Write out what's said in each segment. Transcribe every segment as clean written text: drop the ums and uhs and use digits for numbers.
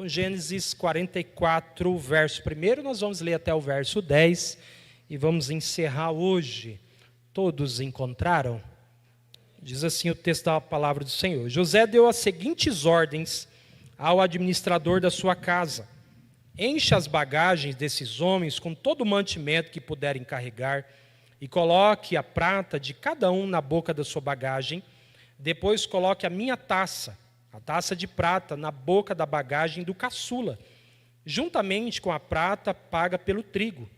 com Gênesis 44, verso 1. Nós vamos ler até o verso 10 e vamos encerrar hoje. Todos encontraram? Diz assim o texto da palavra do Senhor. José deu as seguintes ordens ao administrador da sua casa: encha as bagagens desses homens com todo o mantimento que puderem carregar e coloque a prata de cada um na boca da sua bagagem. Depois coloque a minha taça, a taça de prata, na boca da bagagem do caçula, juntamente com a prata paga pelo trigo.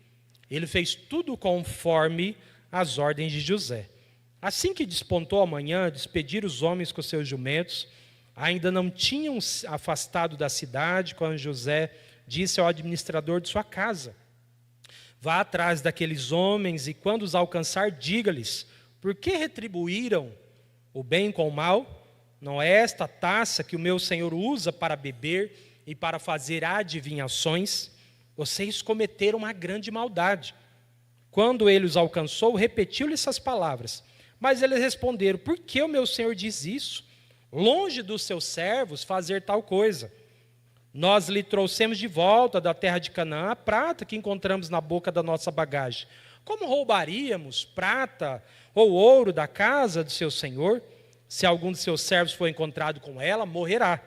Ele fez tudo conforme as ordens de José. Assim que despontou a manhã, despediram os homens com seus jumentos. Ainda não tinham afastado da cidade quando José disse ao administrador de sua casa: vá atrás daqueles homens e quando os alcançar, diga-lhes: por que retribuíram o bem com o mal? Não é esta a taça que o meu senhor usa para beber e para fazer adivinhações? Vocês cometeram uma grande maldade. Quando ele os alcançou, repetiu-lhe essas palavras. Mas eles responderam: por que o meu senhor diz isso? Longe dos seus servos fazer tal coisa. Nós lhe trouxemos de volta da terra de Canaã a prata que encontramos na boca da nossa bagagem. Como roubaríamos prata ou ouro da casa do seu senhor? Se algum de seus servos for encontrado com ela, morrerá.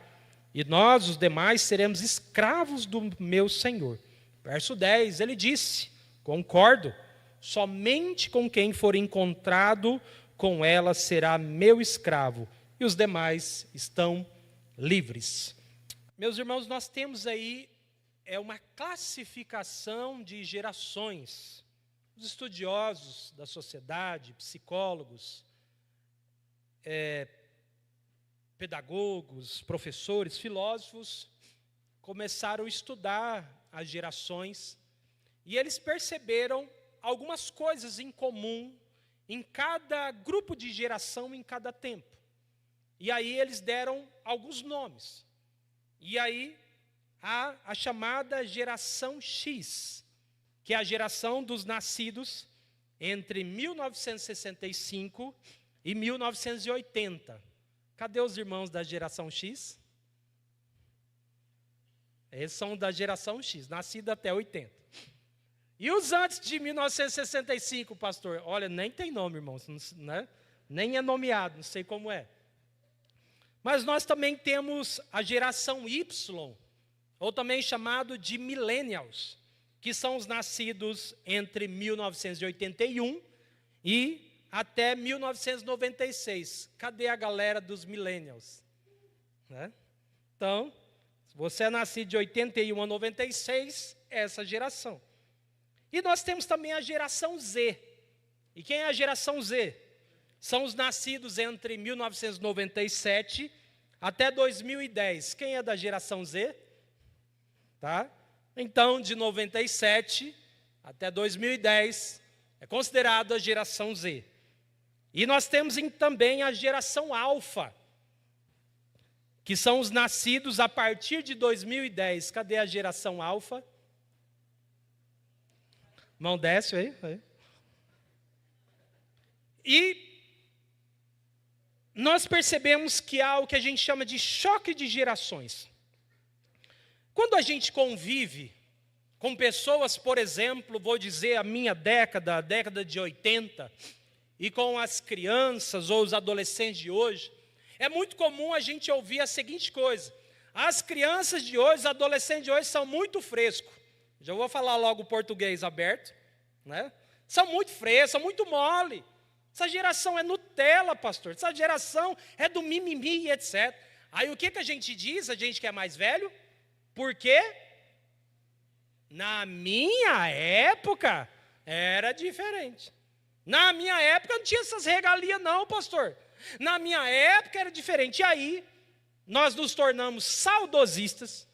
E nós, os demais, seremos escravos do meu senhor. Verso 10, ele disse: concordo, somente com quem for encontrado com ela será meu escravo, e os demais estão livres. Meus irmãos, nós temos aí uma classificação de gerações. Os estudiosos da sociedade, psicólogos, pedagogos, professores, filósofos, começaram a estudar as gerações e eles perceberam algumas coisas em comum em cada grupo de geração, em cada tempo. E aí eles deram alguns nomes. E aí há a chamada geração X, que é a geração dos nascidos entre 1965 e 1980. Cadê os irmãos da geração X? Eles são da geração X, nascidos até 80. E os antes de 1965, pastor? Olha, nem tem nome, irmãos, né? Nem é nomeado, não sei como é. Mas nós também temos a geração Y, ou também chamado de millennials, que são os nascidos entre 1981 e até 1996. Cadê a galera dos millennials? Né? Então, se você é nascido de 81 a 96, é essa geração. E nós temos também a geração Z. E quem é a geração Z? São os nascidos entre 1997 até 2010. Quem é da geração Z? Tá? Então, de 97 até 2010, é considerado a geração Z. E nós temos também a geração Alfa, que são os nascidos a partir de 2010. Cadê a geração Alfa? Mão desce aí. E nós percebemos que há o que a gente chama de choque de gerações. Quando a gente convive com pessoas, por exemplo, vou dizer a minha década, a década de 80, e com as crianças ou os adolescentes de hoje, é muito comum a gente ouvir a seguinte coisa: as crianças de hoje, os adolescentes de hoje são muito frescos. Já vou falar logo o português aberto, né? São muito frescos, são muito mole. Essa geração é Nutella, pastor. Essa geração é do mimimi e etc. Aí o que a gente diz, a gente que é mais velho? Porque na minha época era diferente. Na minha época não tinha essas regalias não, pastor. Na minha época era diferente. E aí nós nos tornamos saudosistas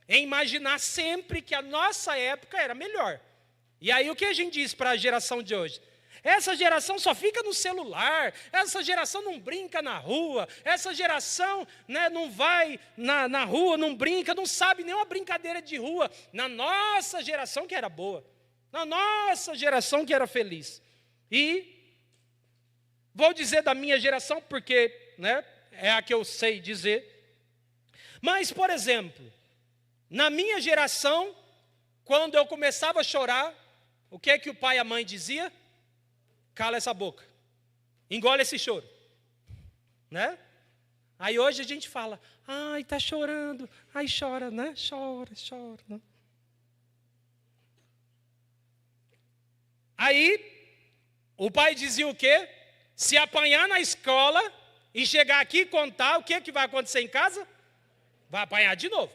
em imaginar sempre que a nossa época era melhor. E aí o que a gente diz para a geração de hoje? Essa geração só fica no celular, essa geração não brinca na rua, essa geração, né, não vai na rua, não brinca, não sabe nenhuma brincadeira de rua. Na nossa geração que era boa, na nossa geração que era feliz. E vou dizer da minha geração porque, né, é a que eu sei dizer. Mas, por exemplo, Na minha geração, quando eu começava a chorar, o que é que o pai e a mãe dizia? Cala essa boca, engole esse choro, né? Aí hoje a gente fala, ai, está chorando, ai, chora, né? Chora, né? Aí, o pai dizia o quê? Se apanhar na escola e chegar aqui e contar, o que é que vai acontecer em casa? Vai apanhar de novo.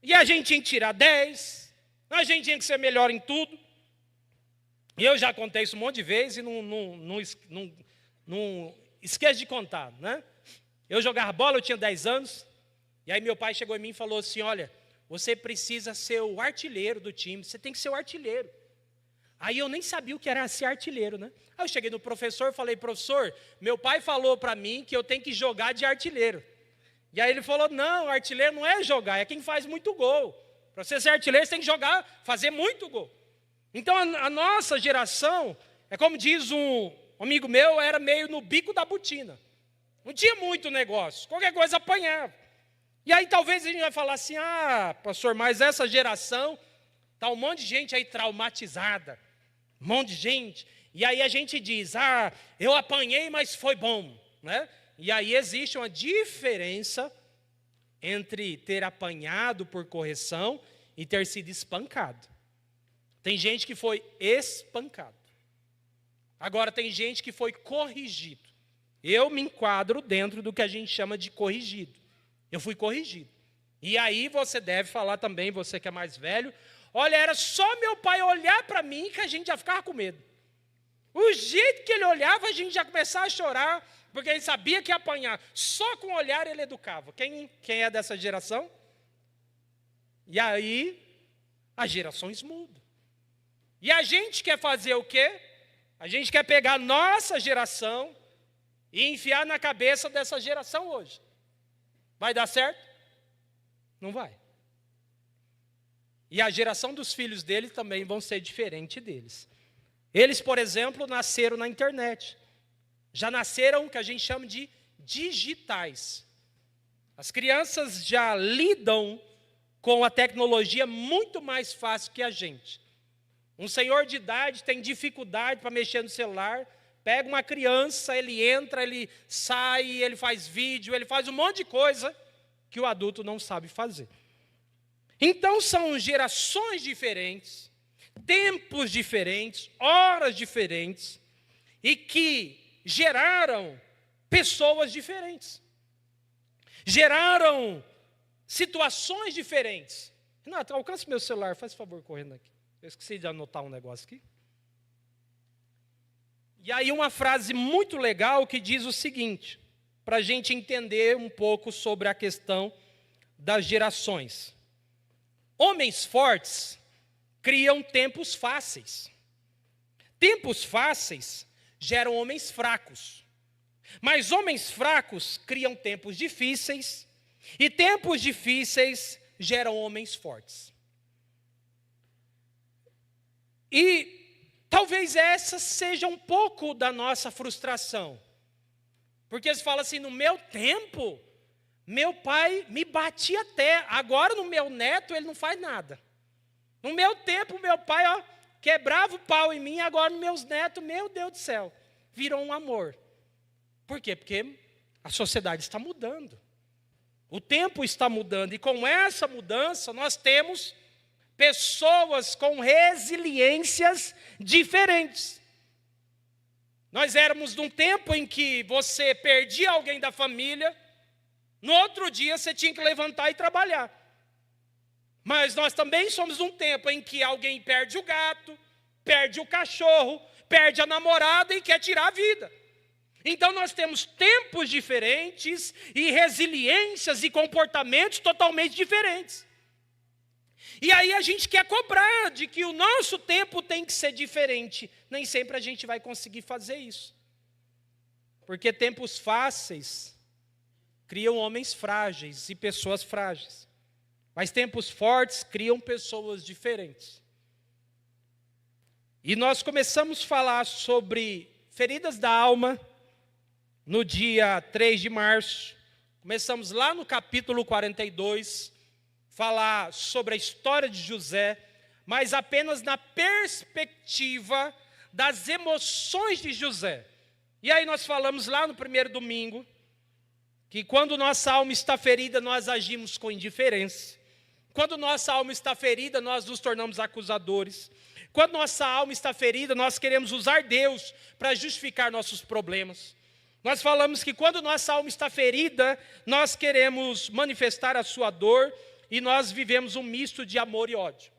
E a gente tinha que tirar 10, a gente tinha que ser melhor em tudo. E eu já contei isso um monte de vezes e não esqueço de contar, né? Eu jogava bola, eu tinha 10 anos, e aí meu pai chegou em mim e falou assim, olha, você precisa ser o artilheiro do time, você tem que ser o artilheiro. Aí eu nem sabia o que era ser artilheiro, né? Aí eu cheguei no professor e falei, professor, meu pai falou para mim que eu tenho que jogar de artilheiro. E aí ele falou, não, artilheiro não é jogar, é quem faz muito gol. Para você ser artilheiro, você tem que jogar, fazer muito gol. Então a nossa geração, é como diz um amigo meu, era meio no bico da botina. Não tinha muito negócio, qualquer coisa apanhava. E aí talvez a gente vai falar assim, pastor, mas essa geração, está um monte de gente aí traumatizada, um monte de gente. E aí a gente diz, eu apanhei, mas foi bom, né? E aí existe uma diferença entre ter apanhado por correção e ter sido espancado. Tem gente que foi espancado. Agora tem gente que foi corrigido. Eu me enquadro dentro do que a gente chama de corrigido. Eu fui corrigido. E aí você deve falar também, você que é mais velho, olha, era só meu pai olhar para mim que a gente já ficava com medo. O jeito que ele olhava, a gente já começava a chorar, porque ele sabia que ia apanhar. Só com o olhar ele educava. Quem é dessa geração? E aí, as gerações mudam. E a gente quer fazer o quê? A gente quer pegar a nossa geração e enfiar na cabeça dessa geração hoje. Vai dar certo? Não vai. E a geração dos filhos deles também vão ser diferente deles. Eles, por exemplo, nasceram na internet. Já nasceram o que a gente chama de digitais. As crianças já lidam com a tecnologia muito mais fácil que a gente. Um senhor de idade tem dificuldade para mexer no celular, pega uma criança, ele entra, ele sai, ele faz vídeo, ele faz um monte de coisa que o adulto não sabe fazer. Então são gerações diferentes, tempos diferentes, horas diferentes, e que geraram pessoas diferentes. Geraram situações diferentes. Renato, alcance meu celular, faz favor correndo aqui. Eu esqueci de anotar um negócio aqui. E aí uma frase muito legal que diz o seguinte, para a gente entender um pouco sobre a questão das gerações. Homens fortes criam tempos fáceis. Tempos fáceis geram homens fracos. Mas homens fracos criam tempos difíceis. E tempos difíceis geram homens fortes. E talvez essa seja um pouco da nossa frustração. Porque eles falam assim, no meu tempo, meu pai me batia até. Agora no meu neto ele não faz nada. No meu tempo, meu pai quebrava o pau em mim. Agora nos meus netos, meu Deus do céu, virou um amor. Por quê? Porque a sociedade está mudando. O tempo está mudando. E com essa mudança nós temos pessoas com resiliências diferentes. Nós éramos num tempo em que você perdia alguém da família, no outro dia você tinha que levantar e trabalhar. Mas nós também somos num tempo em que alguém perde o gato, perde o cachorro, perde a namorada e quer tirar a vida. Então nós temos tempos diferentes e resiliências e comportamentos totalmente diferentes. E aí a gente quer cobrar de que o nosso tempo tem que ser diferente. Nem sempre a gente vai conseguir fazer isso. Porque tempos fáceis criam homens frágeis e pessoas frágeis. Mas tempos fortes criam pessoas diferentes. E nós começamos a falar sobre feridas da alma no dia 3 de março, Começamos lá no capítulo 42, falar sobre a história de José, mas apenas na perspectiva das emoções de José. E aí nós falamos lá no primeiro domingo, que quando nossa alma está ferida, nós agimos com indiferença. Quando nossa alma está ferida, nós nos tornamos acusadores. Quando nossa alma está ferida, nós queremos usar Deus para justificar nossos problemas. Nós falamos que quando nossa alma está ferida, nós queremos manifestar a sua dor e nós vivemos um misto de amor e ódio.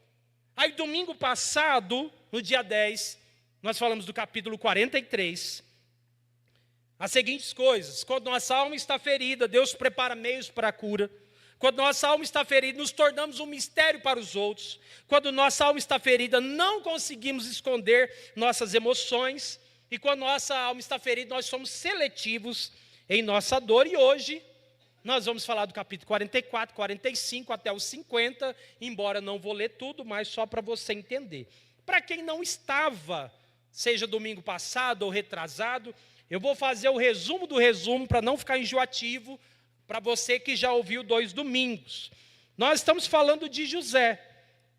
Aí domingo passado, no dia 10, nós falamos do capítulo 43, as seguintes coisas: quando nossa alma está ferida, Deus prepara meios para a cura. Quando nossa alma está ferida, nos tornamos um mistério para os outros. Quando nossa alma está ferida, não conseguimos esconder nossas emoções. E quando nossa alma está ferida, nós somos seletivos em nossa dor. E hoje, nós vamos falar do capítulo 44, 45 até os 50, embora não vou ler tudo, mas só para você entender. Para quem não estava, seja domingo passado ou retrasado, eu vou fazer o resumo do resumo para não ficar enjoativo, para você que já ouviu 2 domingos. Nós estamos falando de José.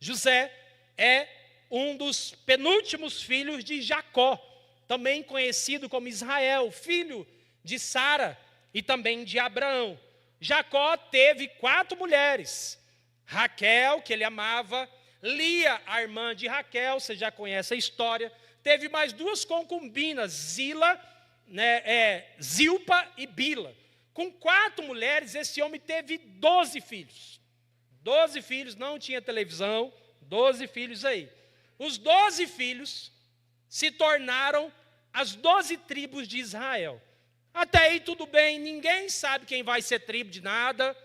José é um dos penúltimos filhos de Jacó, também conhecido como Israel, filho de Sara e também de Abraão. Jacó teve 4 mulheres: Raquel, que ele amava, Lia, a irmã de Raquel, você já conhece a história. Teve mais 2 concubinas, Zilpa e Bila. Com 4 mulheres, esse homem teve 12 filhos. 12 filhos, não tinha televisão, 12 filhos aí. Os 12 filhos se tornaram as 12 tribos de Israel. Até aí tudo bem, ninguém sabe quem vai ser tribo de nada.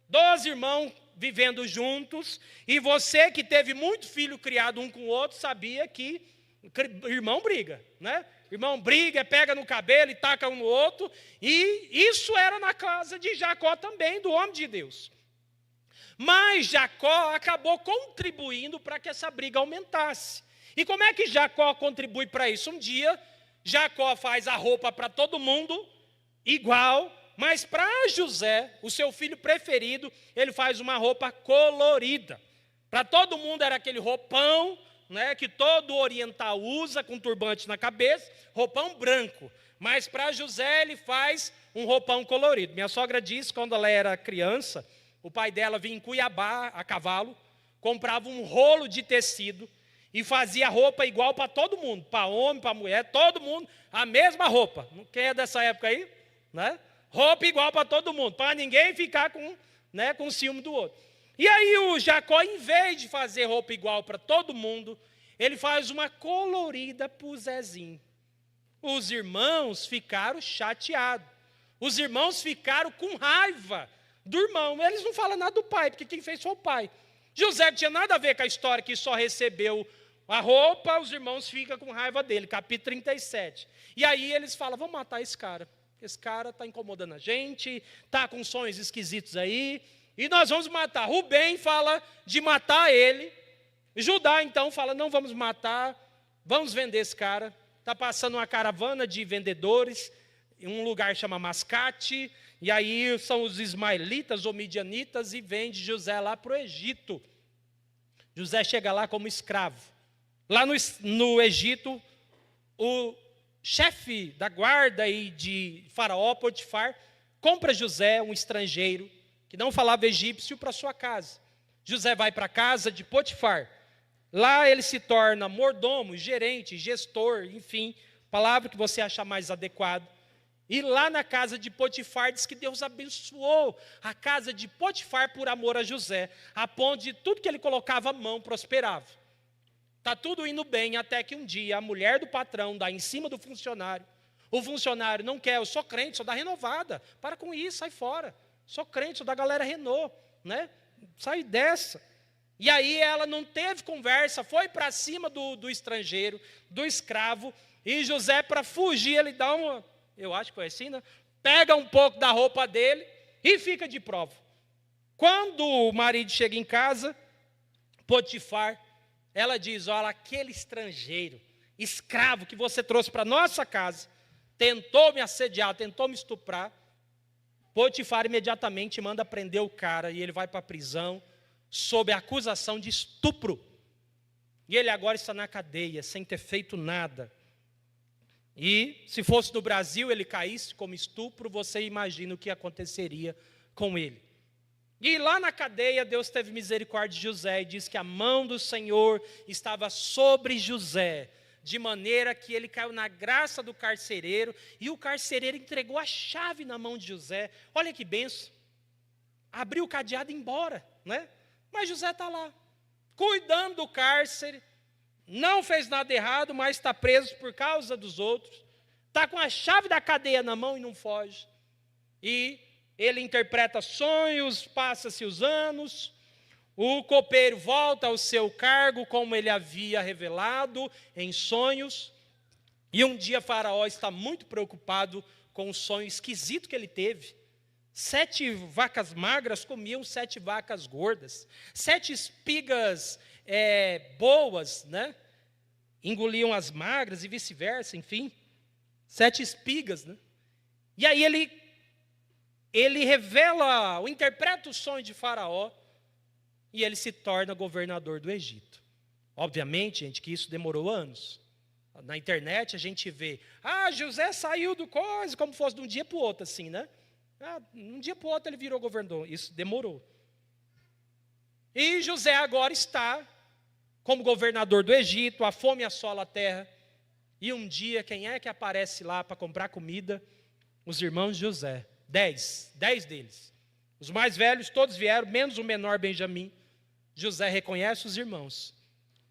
12 irmãos vivendo juntos. E você que teve muito filho criado um com o outro, sabia que irmão briga, né? Irmão briga, pega no cabelo e taca um no outro. E isso era na casa de Jacó também, do homem de Deus. Mas Jacó acabou contribuindo para que essa briga aumentasse. E como é que Jacó contribui para isso? Um dia, Jacó faz a roupa para todo mundo, igual, mas para José, o seu filho preferido, ele faz uma roupa colorida. Para todo mundo era aquele roupão, né, que todo oriental usa, com turbante na cabeça, roupão branco. Mas para José ele faz um roupão colorido. Minha sogra disse, quando ela era criança, o pai dela vinha em Cuiabá a cavalo, comprava um rolo de tecido e fazia roupa igual para todo mundo, para homem, para mulher, todo mundo, a mesma roupa. Quem é dessa época aí? Né? Roupa igual para todo mundo, para ninguém ficar com ciúme do outro. E aí o Jacó, em vez de fazer roupa igual para todo mundo, ele faz uma colorida para o Zezinho. Os irmãos ficaram chateados. Os irmãos ficaram com raiva do irmão. Eles não falam nada do pai, porque quem fez foi o pai. José não tinha nada a ver com a história que só recebeu a roupa, os irmãos ficam com raiva dele, capítulo 37. E aí eles falam, vamos matar esse cara. Esse cara está incomodando a gente, está com sonhos esquisitos aí, e nós vamos matar. Rubem fala de matar ele. Judá, então, fala, não vamos matar, vamos vender esse cara. Está passando uma caravana de vendedores, em um lugar que chama Mascate, e aí são os ismaelitas ou midianitas, e vende José lá para o Egito. José chega lá como escravo. Lá no Egito, o chefe da guarda e de Faraó, Potifar, compra José, um estrangeiro, que não falava egípcio, para sua casa. José vai para a casa de Potifar. Lá ele se torna mordomo, gerente, gestor, enfim, palavra que você achar mais adequado. E lá na casa de Potifar, diz que Deus abençoou a casa de Potifar por amor a José, a ponto de tudo que ele colocava a mão prosperava. Está tudo indo bem, até que um dia a mulher do patrão dá em cima do funcionário. O funcionário não quer, eu sou crente, sou da Renovada, para com isso, sai fora. Sou crente, sou da galera Renault, né? Sai dessa. E aí ela não teve conversa, foi para cima do estrangeiro, do escravo, e José, para fugir, ele dá uma, eu acho que foi assim, né? Pega um pouco da roupa dele e fica de prova. Quando o marido chega em casa, Potifar, ela diz, olha, aquele estrangeiro, escravo que você trouxe para nossa casa, tentou me assediar, tentou me estuprar, Potifar imediatamente manda prender o cara e ele vai para a prisão sob a acusação de estupro. E ele agora está na cadeia, sem ter feito nada. E se fosse no Brasil, ele caísse como estupro, você imagina o que aconteceria com ele. E lá na cadeia, Deus teve misericórdia de José e diz que a mão do Senhor estava sobre José, de maneira que ele caiu na graça do carcereiro, e o carcereiro entregou a chave na mão de José. Olha que benção. Abriu o cadeado e ia embora, né? Mas José está lá, cuidando do cárcere, não fez nada errado, mas está preso por causa dos outros, está com a chave da cadeia na mão e não foge. E ele interpreta sonhos, passa-se os anos, o copeiro volta ao seu cargo, como ele havia revelado em sonhos, e um dia Faraó está muito preocupado com o sonho esquisito que ele teve. 7 vacas magras comiam 7 vacas gordas, 7 espigas boas, né? Engoliam as magras e vice-versa, enfim, 7 espigas, né? E aí ele revela, interpreta o sonho de Faraó, e ele se torna governador do Egito. Obviamente, gente, que isso demorou anos. Na internet a gente vê, José saiu do coisa, como fosse de um dia para o outro, assim, né? De um dia para o outro ele virou governador. Isso demorou. E José agora está como governador do Egito, a fome assola a terra. E um dia, quem é que aparece lá para comprar comida? Os irmãos de José. 10 deles. Os mais velhos todos vieram, menos o menor Benjamim. José reconhece os irmãos.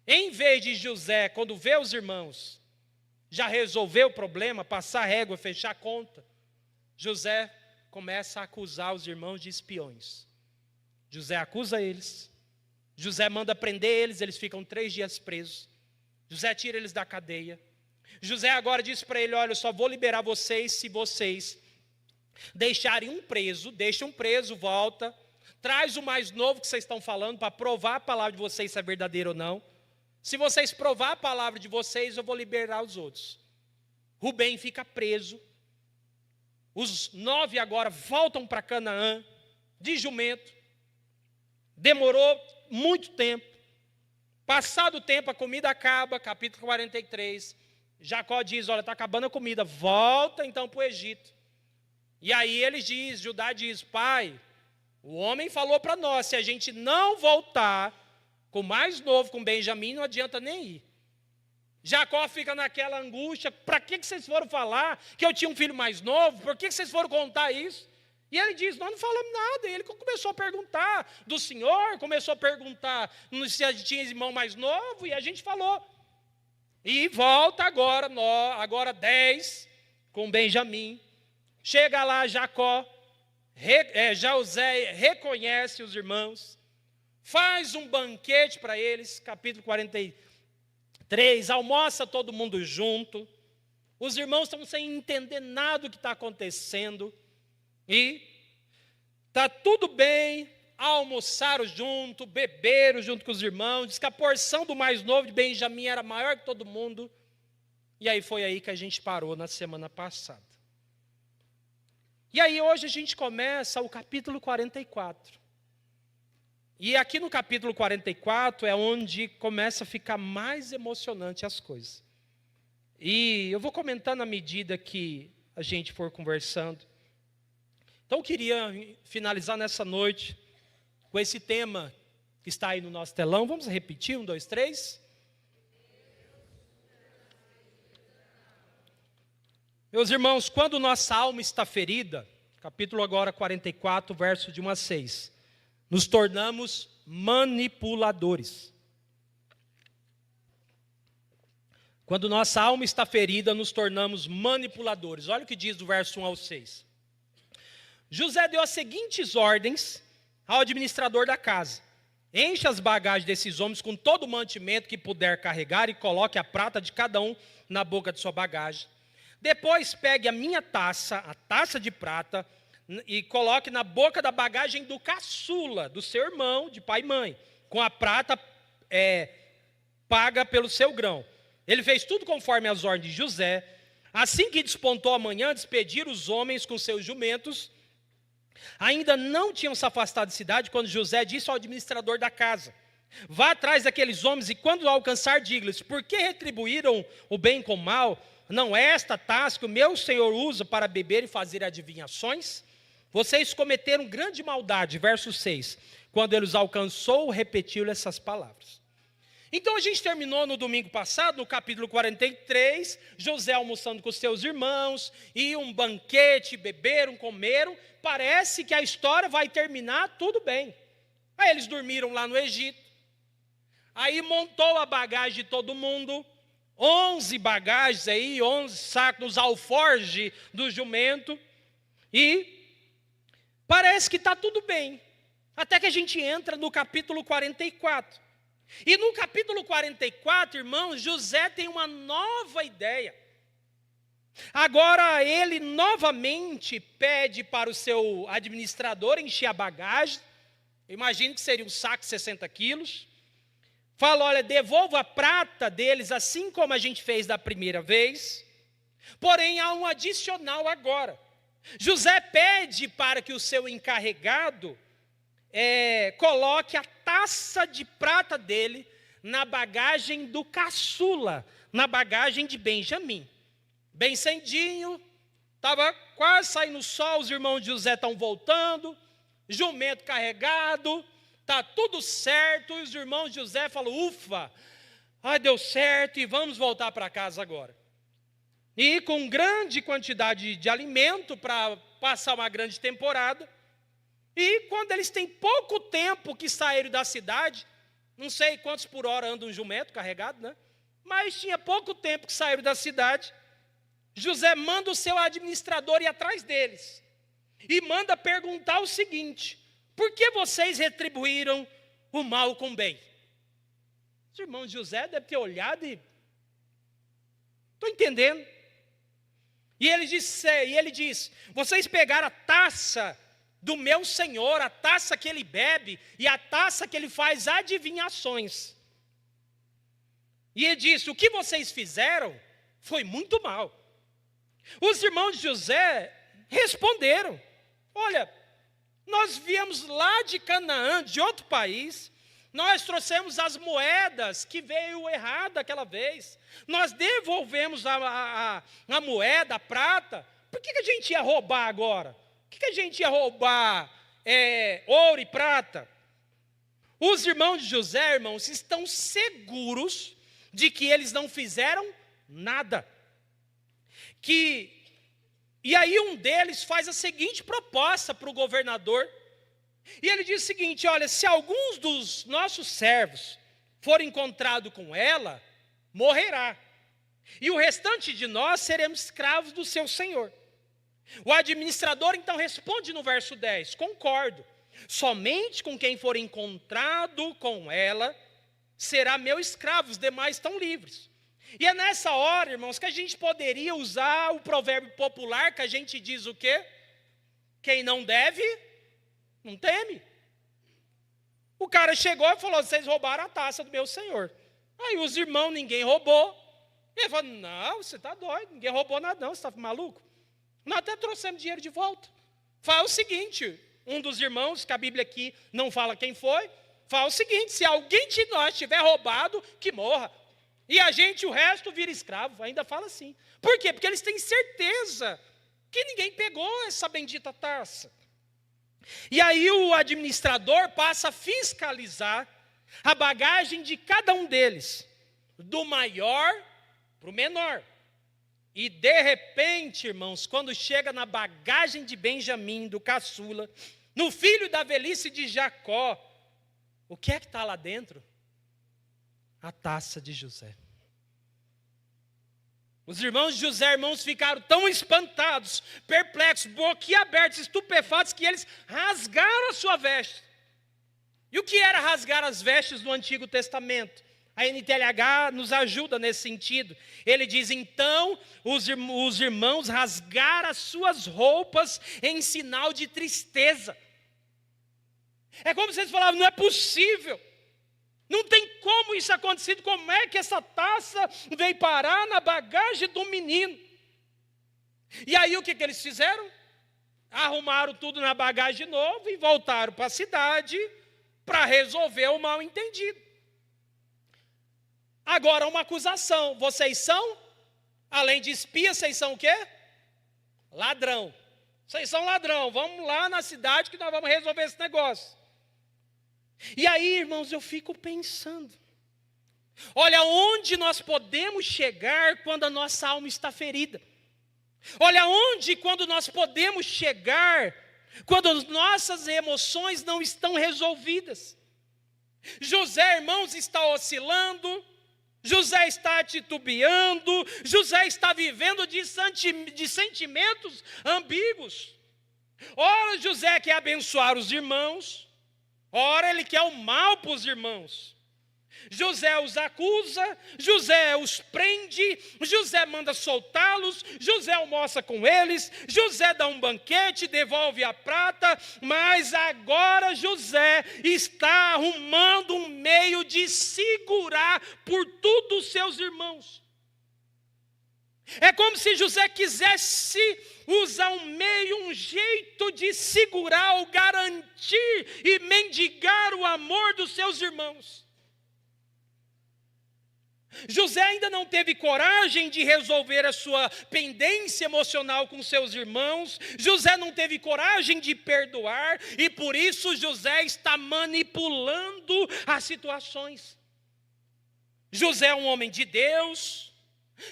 Em vez de José, quando vê os irmãos, já resolveu o problema, passar régua, fechar a conta, José começa a acusar os irmãos de espiões. José acusa eles. José manda prender eles, eles ficam 3 dias presos. José tira eles da cadeia. José agora diz para ele, olha, eu só vou liberar vocês se vocês deixarem um preso, deixa um preso, volta, traz o mais novo que vocês estão falando para provar a palavra de vocês se é verdadeira ou não. Se vocês provar a palavra de vocês, eu vou liberar os outros. Rubem fica preso. Os 9 agora voltam para Canaã, de jumento. Demorou muito tempo. Passado o tempo, a comida acaba, capítulo 43. Jacó diz, olha, está acabando a comida, volta então para o Egito. E aí ele diz, Judá diz, pai, o homem falou para nós, se a gente não voltar com o mais novo, com Benjamim, não adianta nem ir. Jacó fica naquela angústia, para que vocês foram falar que eu tinha um filho mais novo? Por que vocês foram contar isso? E ele diz, nós não falamos nada. E ele começou a perguntar do Senhor, começou a perguntar se a gente tinha irmão mais novo, e a gente falou. E volta agora 10, com Benjamim. Chega lá Jacó, José reconhece os irmãos, faz um banquete para eles, capítulo 43, almoça todo mundo junto, os irmãos estão sem entender nada do que está acontecendo, e está tudo bem, almoçaram junto, beberam junto com os irmãos, diz que a porção do mais novo de Benjamim era maior que todo mundo, e aí foi aí que a gente parou na semana passada. E aí hoje a gente começa o capítulo 44. E aqui no capítulo 44 é onde começa a ficar mais emocionante as coisas. E eu vou comentando à medida que a gente for conversando. Então eu queria finalizar nessa noite com esse tema que está aí no nosso telão. Vamos repetir, 1, 2, 3. Meus irmãos, quando nossa alma está ferida, capítulo agora 44, verso de 1 a 6, nos tornamos manipuladores. Quando nossa alma está ferida, nos tornamos manipuladores. Olha o que diz do verso 1 ao 6. José deu as seguintes ordens ao administrador da casa. Encha as bagagens desses homens com todo o mantimento que puder carregar e coloque a prata de cada um na boca de sua bagagem. Depois pegue a minha taça, a taça de prata, e coloque na boca da bagagem do caçula, do seu irmão, de pai e mãe, com a prata paga pelo seu grão. Ele fez tudo conforme as ordens de José. Assim que despontou a manhã, despediram os homens com seus jumentos Ainda não tinham se afastado da cidade quando José disse ao administrador da casa: vá atrás daqueles homens e quando alcançar, diga-lhes: por que retribuíram o bem com o mal? Não é esta taça que o meu senhor usa para beber e fazer adivinhações? Vocês cometeram grande maldade. Verso 6. Quando ele os alcançou, repetiu-lhe essas palavras. Então a gente terminou no domingo passado, no capítulo 43, José almoçando com seus irmãos, e um banquete, beberam, comeram. Parece que a história vai terminar tudo bem. Aí eles dormiram lá no Egito. Aí montou a bagagem de todo mundo, 11 bagagens aí, 11 sacos, os alforjes do jumento. E parece que está tudo bem. Até que a gente entra no capítulo 44. E no capítulo 44, irmãos, José tem uma nova ideia. Agora ele novamente pede para o seu administrador encher a bagagem. Imagino que seria um saco de 60 quilos. Fala: olha, devolva a prata deles assim como a gente fez da primeira vez. Porém, há um adicional agora. José pede para que o seu encarregado coloque a taça de prata dele na bagagem do caçula, na bagagem de Benjamim. Bem cedinho, estava quase saindo o sol, os irmãos de José estão voltando, jumento carregado, está tudo certo, e os irmãos de José falam: ufa, deu certo e vamos voltar para casa agora. E com grande quantidade de alimento para passar uma grande temporada. E quando eles têm pouco tempo que saíram da cidade, não sei quantos por hora anda um jumento carregado, né? Mas tinha pouco tempo que saíram da cidade, José manda o seu administrador ir atrás deles. E manda perguntar o seguinte: por que vocês retribuíram o mal com o bem? Os irmãos de José devem ter olhado e... estou entendendo. E ele diz: vocês pegaram a taça do meu senhor, a taça que ele bebe e a taça que ele faz adivinhações. E ele disse: o que vocês fizeram foi muito mal. Os irmãos de José responderam: olha, nós viemos lá de Canaã, de outro país, nós trouxemos as moedas que veio errada aquela vez, nós devolvemos a moeda, a prata. Por que a gente ia roubar agora? Por que a gente ia roubar ouro e prata? Os irmãos de José, irmãos, estão seguros de que eles não fizeram nada. E aí um deles faz a seguinte proposta para o governador. E ele diz o seguinte: olha, se alguns dos nossos servos forem encontrados com ela, morrerá. E o restante de nós seremos escravos do seu senhor. O administrador então responde no verso 10: concordo, somente com quem for encontrado com ela será meu escravo, os demais estão livres. E é nessa hora, irmãos, que a gente poderia usar o provérbio popular que a gente diz o quê? Quem não deve, não teme. O cara chegou e falou: vocês roubaram a taça do meu senhor. Aí os irmãos, ninguém roubou. Ele falou: não, você está doido, ninguém roubou nada não, você está maluco? Nós até trouxemos dinheiro de volta. Fala o seguinte: um dos irmãos, que a Bíblia aqui não fala quem foi, fala o seguinte: se alguém de nós tiver roubado, que morra. E a gente, o resto, vira escravo. Ainda fala assim. Por quê? Porque eles têm certeza que ninguém pegou essa bendita taça. E aí o administrador passa a fiscalizar a bagagem de cada um deles, do maior para o menor. E de repente, irmãos, quando chega na bagagem de Benjamim, do caçula, no filho da velhice de Jacó, o que é que está lá dentro? A taça de José. Os irmãos de José, irmãos, ficaram tão espantados, perplexos, boquiabertos, estupefatos, que eles rasgaram a sua veste. E o que era rasgar as vestes no Antigo Testamento? A NTLH nos ajuda nesse sentido. Ele diz: então os irmãos rasgaram as suas roupas em sinal de tristeza. É como se eles falavam: não é possível. Não tem como isso acontecer. Como é que essa taça veio parar na bagagem do menino? E aí o que eles fizeram? arrumaram tudo na bagagem de novo e voltaram para a cidade para resolver o mal entendido. Agora uma acusação, vocês são, além de espia, vocês são o quê? Ladrão. Vocês são ladrão, vamos lá na cidade que nós vamos resolver esse negócio. E aí, irmãos, eu fico pensando, olha onde nós podemos chegar quando a nossa alma está ferida. Olha onde, quando nós podemos chegar, quando as nossas emoções não estão resolvidas. José, irmãos, está oscilando, José está titubeando, José está vivendo de sentimentos ambíguos. Ora, José quer abençoar os irmãos, ora, ele quer o mal para os irmãos. José os acusa, José os prende, José manda soltá-los, José almoça com eles, José dá um banquete, devolve a prata, mas agora José está arrumando um meio de segurar por tudo os seus irmãos. É como se José quisesse usar um meio, um jeito de segurar ou garantir e mendigar o amor dos seus irmãos. José ainda não teve coragem de resolver a sua pendência emocional com seus irmãos. José não teve coragem de perdoar. E por isso José está manipulando as situações. José é um homem de Deus.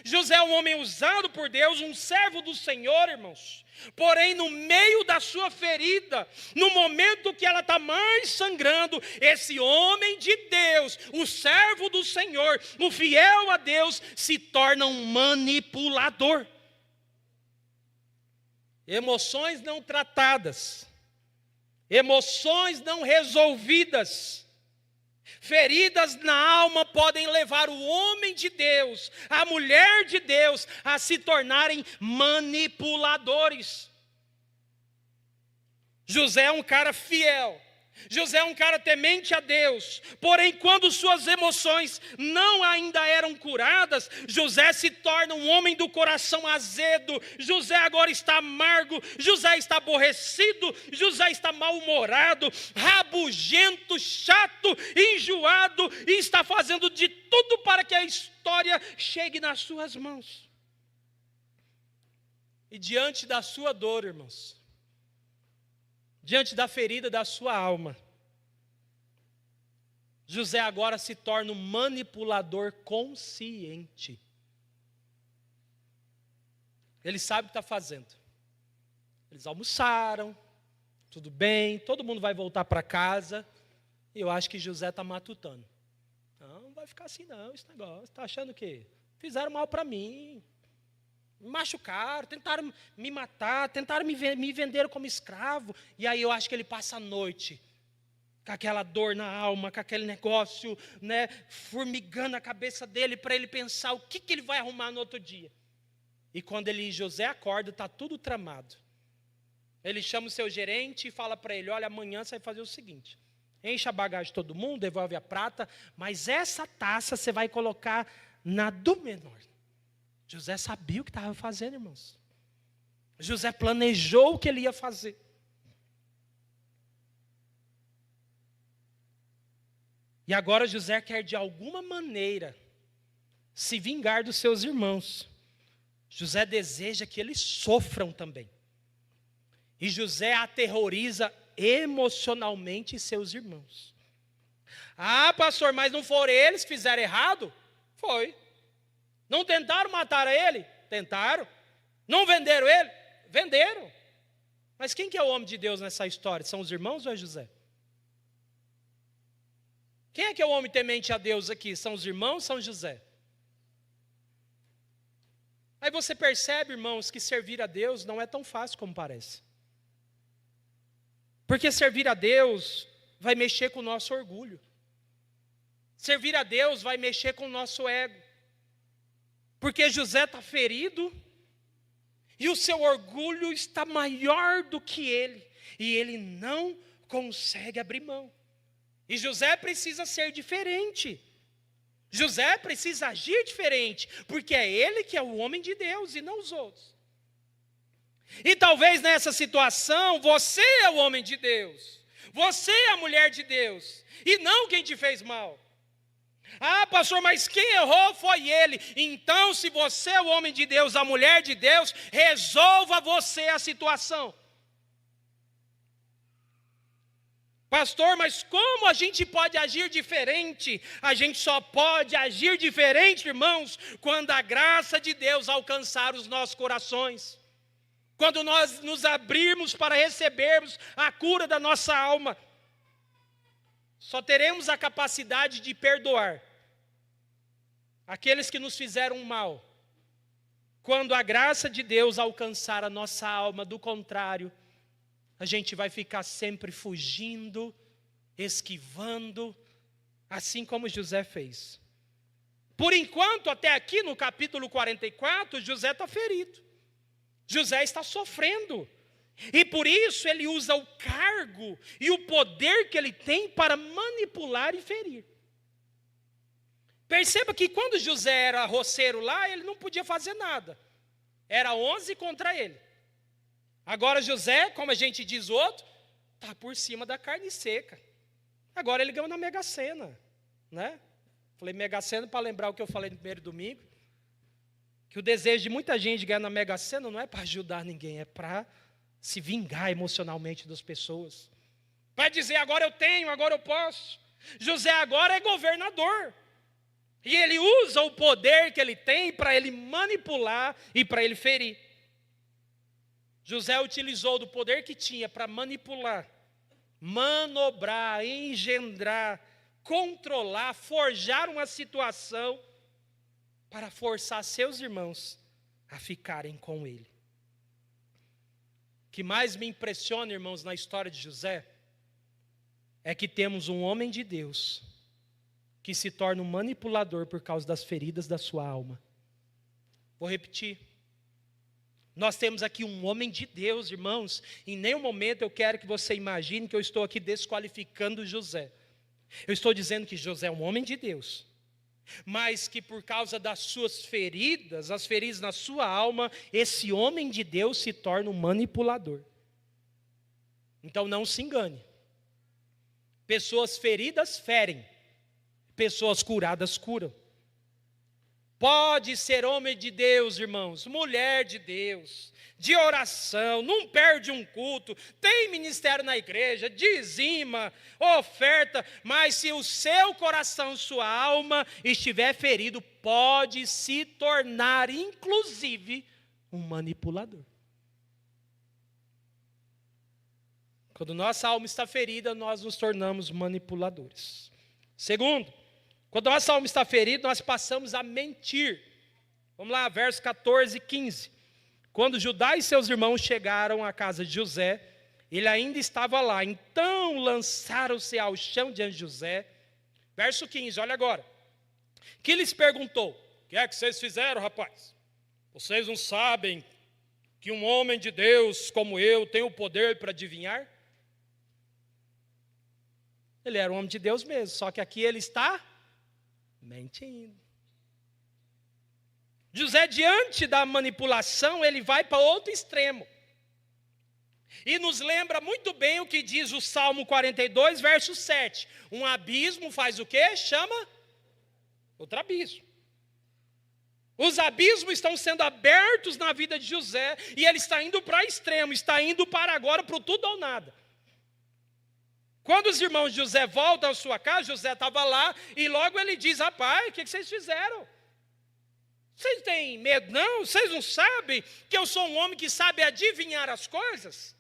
José é um homem usado por Deus, um servo do Senhor, irmãos. Porém, no meio da sua ferida, no momento que ela está mais sangrando, esse homem de Deus, o servo do Senhor, o fiel a Deus, se torna um manipulador. Emoções não tratadas, emoções não resolvidas, feridas na alma podem levar o homem de Deus, a mulher de Deus, a se tornarem manipuladores. José é um cara fiel, José é um cara temente a Deus, porém quando suas emoções não ainda eram curadas, José se torna um homem do coração azedo, José agora está amargo, José está aborrecido, José está mal-humorado, rabugento, chato, enjoado e está fazendo de tudo para que a história chegue nas suas mãos. E diante da sua dor, irmãos, diante da ferida da sua alma, José agora se torna um manipulador consciente. Ele sabe o que está fazendo. Eles almoçaram, tudo bem, todo mundo vai voltar para casa, e eu acho que José está matutando. Não vai ficar assim não, esse negócio, está achando o quê? Fizeram mal para mim, me machucaram, tentaram me matar, tentaram me vender como escravo. E aí eu acho que ele passa a noite com aquela dor na alma, com aquele negócio, né, formigando a cabeça dele para ele pensar o que ele vai arrumar no outro dia. E quando José acorda, está tudo tramado. Ele chama o seu gerente e fala para ele, olha, amanhã você vai fazer o seguinte, enche a bagagem de todo mundo, devolve a prata, mas essa taça você vai colocar na do menor. José sabia o que estava fazendo, irmãos. José planejou o que ele ia fazer. E agora José quer de alguma maneira se vingar dos seus irmãos. José deseja que eles sofram também. E José aterroriza emocionalmente seus irmãos. Ah, pastor, mas não foram eles que fizeram errado? Foi. Não tentaram matar ele? Tentaram. Não venderam ele? Venderam. Mas quem que é o homem de Deus nessa história? São os irmãos ou é José? Quem é que é o homem temente a Deus aqui? São os irmãos ou são José? Aí você percebe, irmãos, que servir a Deus não é tão fácil como parece. Porque servir a Deus vai mexer com o nosso orgulho. Servir a Deus vai mexer com o nosso ego. Porque José está ferido e o seu orgulho está maior do que ele. E ele não consegue abrir mão. E José precisa ser diferente. José precisa agir diferente. Porque é ele que é o homem de Deus e não os outros. E talvez nessa situação, você é o homem de Deus. Você é a mulher de Deus. E não quem te fez mal. Ah, pastor, mas quem errou foi ele. Então, se você é o homem de Deus, a mulher de Deus, resolva você a situação. Pastor, mas como a gente pode agir diferente? A gente só pode agir diferente, irmãos, quando a graça de Deus alcançar os nossos corações. Quando nós nos abrirmos para recebermos a cura da nossa alma. Só teremos a capacidade de perdoar aqueles que nos fizeram mal, quando a graça de Deus alcançar a nossa alma. Do contrário, a gente vai ficar sempre fugindo, esquivando, assim como José fez. Por enquanto, até aqui no capítulo 44, José está ferido. José está sofrendo. E por isso ele usa o cargo e o poder que ele tem para manipular e ferir. Perceba que quando José era roceiro lá, ele não podia fazer nada. Era 11 contra ele. Agora José, como a gente diz o outro, está por cima da carne seca. Agora ele ganhou na Mega Sena, né? Falei Mega Sena para lembrar o que eu falei no primeiro domingo. Que o desejo de muita gente ganhar na Mega Sena não é para ajudar ninguém, é para se vingar emocionalmente das pessoas. Para dizer, agora eu tenho, agora eu posso. José agora é governador. E ele usa o poder que ele tem para ele manipular e para ele ferir. José utilizou do poder que tinha para manipular, manobrar, engendrar, controlar, forjar uma situação para forçar seus irmãos a ficarem com ele. O que mais me impressiona, irmãos, na história de José, é que temos um homem de Deus que se torna um manipulador por causa das feridas da sua alma. Vou repetir. Nós temos aqui um homem de Deus, irmãos. Em nenhum momento eu quero que você imagine que eu estou aqui desqualificando José. Eu estou dizendo que José é um homem de Deus, mas que por causa das suas feridas, as feridas na sua alma, esse homem de Deus se torna um manipulador. Então não se engane. Pessoas feridas ferem, pessoas curadas curam. Pode ser homem de Deus, irmãos, mulher de Deus, de oração, não perde um culto, tem ministério na igreja, dizima, oferta, mas se o seu coração, sua alma estiver ferido, pode se tornar, inclusive, um manipulador. Quando nossa alma está ferida, nós nos tornamos manipuladores. Segundo, quando nossa alma está ferida, nós passamos a mentir. Vamos lá, verso 14 e 15. Quando Judá e seus irmãos chegaram à casa de José, ele ainda estava lá. Então lançaram-se ao chão diante de José. Verso 15, olha agora. Que lhes perguntou: o que é que vocês fizeram, rapaz? Vocês não sabem que um homem de Deus como eu tem o poder para adivinhar? Ele era um homem de Deus mesmo, só que aqui ele está mentindo. José, diante da manipulação, ele vai para outro extremo. E nos lembra muito bem o que diz o Salmo 42, verso 7. Um abismo faz o quê? Chama outro abismo. Os abismos estão sendo abertos na vida de José, e ele está indo para extremo, está indo para agora, para o tudo ou nada. Quando os irmãos de José voltam à sua casa, José estava lá, e logo ele diz: rapaz, o que vocês fizeram? Vocês têm medo não? Vocês não sabem que eu sou um homem que sabe adivinhar as coisas?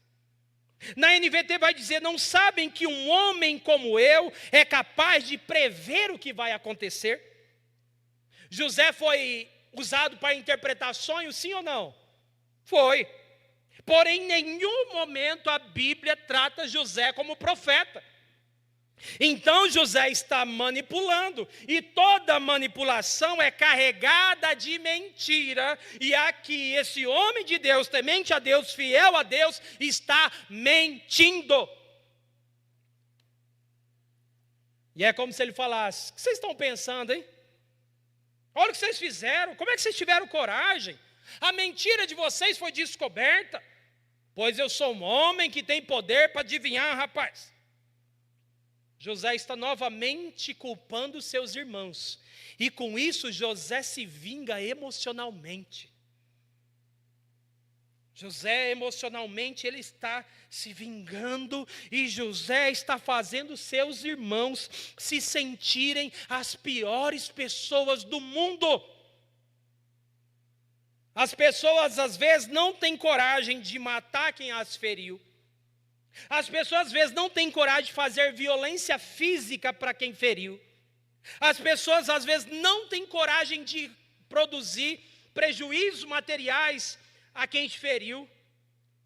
Na NVT vai dizer: não sabem que um homem como eu é capaz de prever o que vai acontecer? José foi usado para interpretar sonhos, sim ou não? Foi. Porém, em nenhum momento a Bíblia trata José como profeta. Então José está manipulando, e toda manipulação é carregada de mentira, e aqui esse homem de Deus, temente a Deus, fiel a Deus, está mentindo. E é como se ele falasse: o que vocês estão pensando, hein? Olha o que vocês fizeram, como é que vocês tiveram coragem? A mentira de vocês foi descoberta. pois eu sou um homem que tem poder para adivinhar, rapaz. José está novamente culpando seus irmãos. E com isso José se vinga emocionalmente. José emocionalmente ele está se vingando e José está fazendo seus irmãos se sentirem as piores pessoas do mundo. As pessoas às vezes não têm coragem de matar quem as feriu. As pessoas às vezes não têm coragem de fazer violência física para quem feriu. As pessoas às vezes não têm coragem de produzir prejuízos materiais a quem te feriu,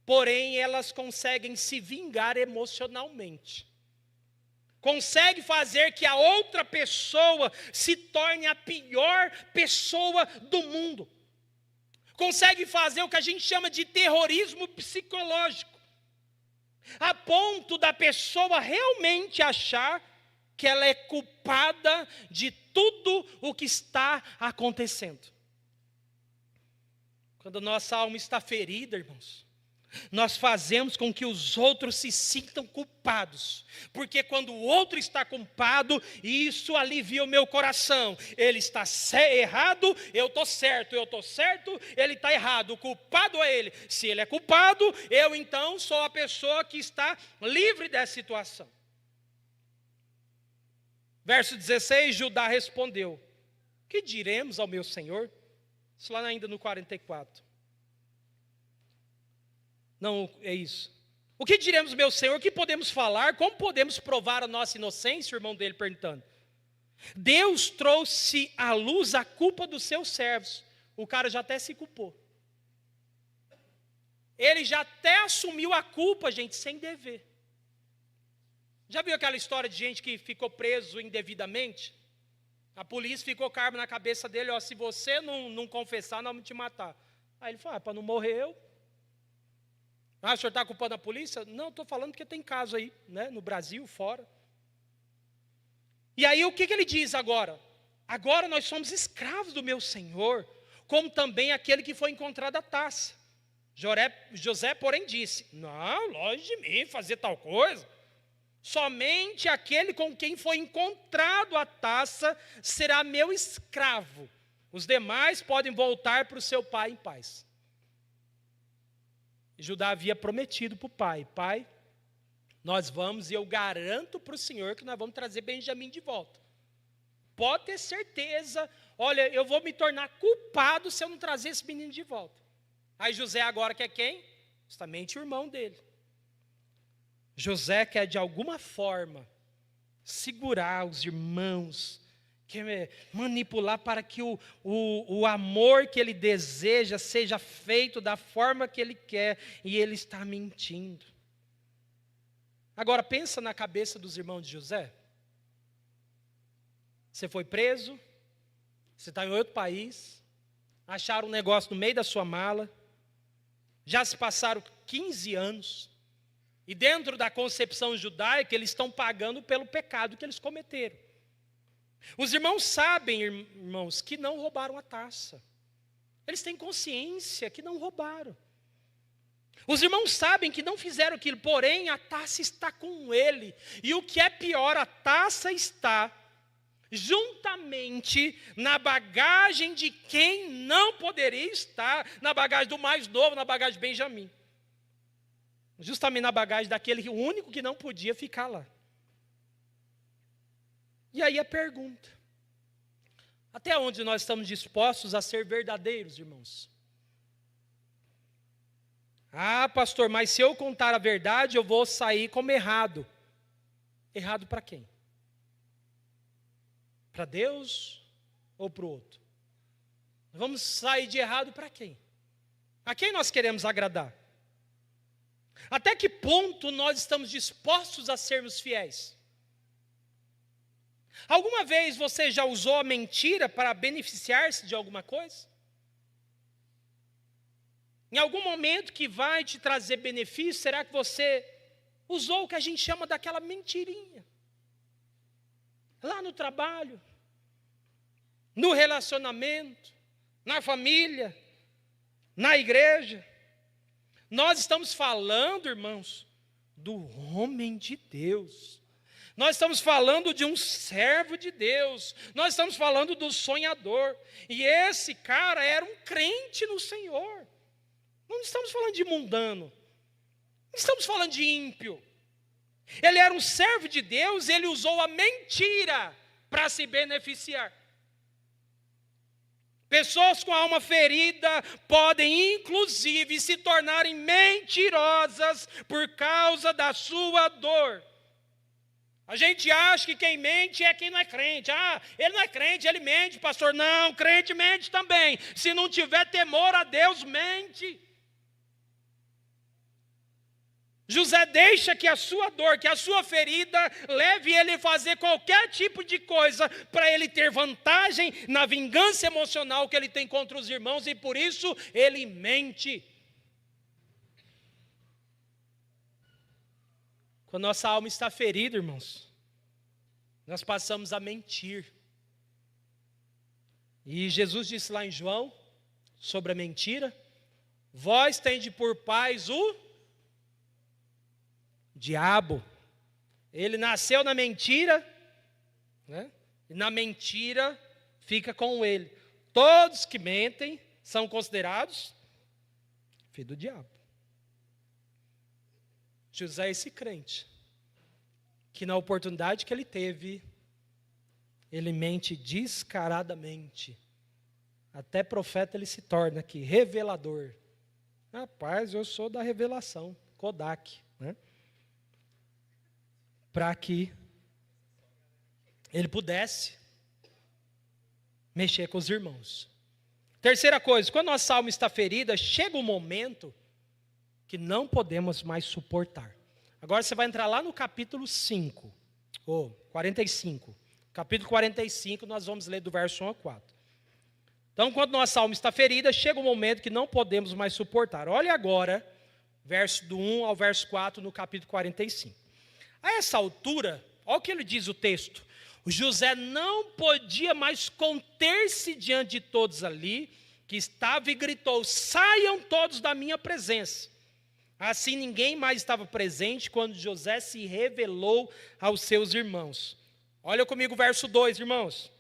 porém elas conseguem se vingar emocionalmente. Consegue fazer que a outra pessoa se torne a pior pessoa do mundo. Consegue fazer o que a gente chama de terrorismo psicológico, a ponto da pessoa realmente achar que ela é culpada de tudo o que está acontecendo. Quando a nossa alma está ferida, irmãos, nós fazemos com que os outros se sintam culpados. Porque quando o outro está culpado, isso alivia o meu coração. Ele está errado, eu estou certo. Eu estou certo, ele está errado. O culpado é ele. Se ele é culpado, eu então sou a pessoa que está livre dessa situação. Verso 16, Judá respondeu: que diremos ao meu senhor? Isso lá ainda no 44. Não, é isso. O que diremos, meu Senhor? O que podemos falar? Como podemos provar a nossa inocência? O irmão dele perguntando. Deus trouxe à luz a culpa dos seus servos. O cara já até se culpou. Ele já até assumiu a culpa, gente, sem dever. Já viu aquela história de gente que ficou preso indevidamente? A polícia ficou com a arma na cabeça dele, ó, se você não confessar, nós vamos te matar. Aí ele falou, para não morrer eu. Ah, o senhor está culpando a polícia? Não, estou falando porque tem caso aí, né, no Brasil, fora. E aí o que ele diz agora? Agora nós somos escravos do meu Senhor, como também aquele que foi encontrado a taça. José, porém, disse, não, longe de mim fazer tal coisa. Somente aquele com quem foi encontrado a taça será meu escravo. Os demais podem voltar para o seu pai em paz. Judá havia prometido para o pai: pai, nós vamos e eu garanto para o senhor que nós vamos trazer Benjamim de volta. Pode ter certeza, olha, eu vou me tornar culpado se eu não trazer esse menino de volta. Aí José agora quer quem? Justamente o irmão dele. José quer de alguma forma segurar os irmãos, quer manipular para que o amor que ele deseja seja feito da forma que ele quer, e ele está mentindo. Agora pensa na cabeça dos irmãos de José. Você foi preso, você está em outro país, acharam um negócio no meio da sua mala, já se passaram 15 anos, e dentro da concepção judaica, eles estão pagando pelo pecado que eles cometeram. Os irmãos sabem, irmãos, que não roubaram a taça. Eles têm consciência que não roubaram. Os irmãos sabem que não fizeram aquilo, porém a taça está com ele. E o que é pior, a taça está juntamente na bagagem de quem não poderia estar, na bagagem do mais novo, na bagagem de Benjamim. Justamente na bagagem daquele o único que não podia ficar lá. E aí a pergunta: até onde nós estamos dispostos a ser verdadeiros, irmãos? Ah, pastor, mas se eu contar a verdade, eu vou sair como errado. Errado para quem? Para Deus ou para o outro? Vamos sair de errado para quem? A quem nós queremos agradar? Até que ponto nós estamos dispostos a sermos fiéis? Alguma vez você já usou a mentira para beneficiar-se de alguma coisa? Em algum momento que vai te trazer benefício, será que você usou o que a gente chama daquela mentirinha? Lá no trabalho, no relacionamento, na família, na igreja. Nós estamos falando, irmãos, do homem de Deus. Nós estamos falando de um servo de Deus. Nós estamos falando do sonhador. E esse cara era um crente no Senhor. Não estamos falando de mundano. Não estamos falando de ímpio. Ele era um servo de Deus, ele usou a mentira para se beneficiar. Pessoas com a alma ferida podem, inclusive, se tornarem mentirosas por causa da sua dor. A gente acha que quem mente é quem não é crente. Ah, ele não é crente, ele mente, pastor. Não, crente mente também. Se não tiver temor a Deus, mente. José deixa que a sua dor, que a sua ferida, leve ele a fazer qualquer tipo de coisa para ele ter vantagem na vingança emocional que ele tem contra os irmãos, e por isso ele mente. Quando nossa alma está ferida, irmãos, nós passamos a mentir. E Jesus disse lá em João, sobre a mentira: vós tende por pais o diabo. Ele nasceu na mentira, né? E na mentira fica com ele. Todos que mentem são considerados filho do diabo. José é esse crente, que na oportunidade que ele teve, ele mente descaradamente. Até profeta ele se torna aqui, revelador. Rapaz, eu sou da revelação, Kodak, né? Para que ele pudesse mexer com os irmãos. Terceira coisa, quando nossa alma está ferida, chega um momento que não podemos mais suportar. Agora você vai entrar lá no capítulo 5, ou 45. Capítulo 45, nós vamos ler do verso 1 a 4. Então, quando nossa alma está ferida, chega um momento que não podemos mais suportar. Olha agora, verso do 1 ao verso 4, no capítulo 45. A essa altura, olha o que ele diz o texto: o José não podia mais conter-se diante de todos ali, que estava, e gritou: saiam todos da minha presença. Assim ninguém mais estava presente quando José se revelou aos seus irmãos. Olha comigo o verso 2, irmãos.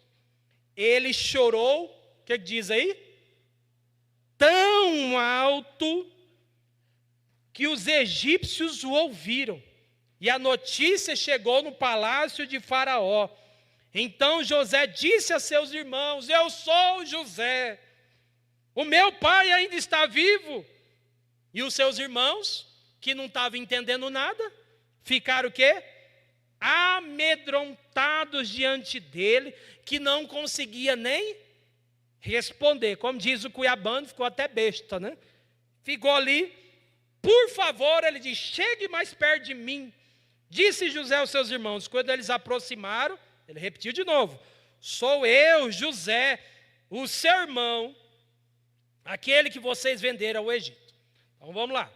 Ele chorou, o que diz aí? Tão alto que os egípcios o ouviram. E a notícia chegou no palácio de Faraó. Então José disse a seus irmãos: eu sou José, o meu pai ainda está vivo. E os seus irmãos, que não estavam entendendo nada, ficaram o quê? Amedrontados diante dele, que não conseguia nem responder. Como diz o cuiabano, ficou até besta, né? Ficou ali. Por favor, ele diz: chegue mais perto de mim. Disse José aos seus irmãos. Quando eles aproximaram, ele repetiu de novo: sou eu, José, o seu irmão, aquele que vocês venderam ao Egito. Então vamos lá.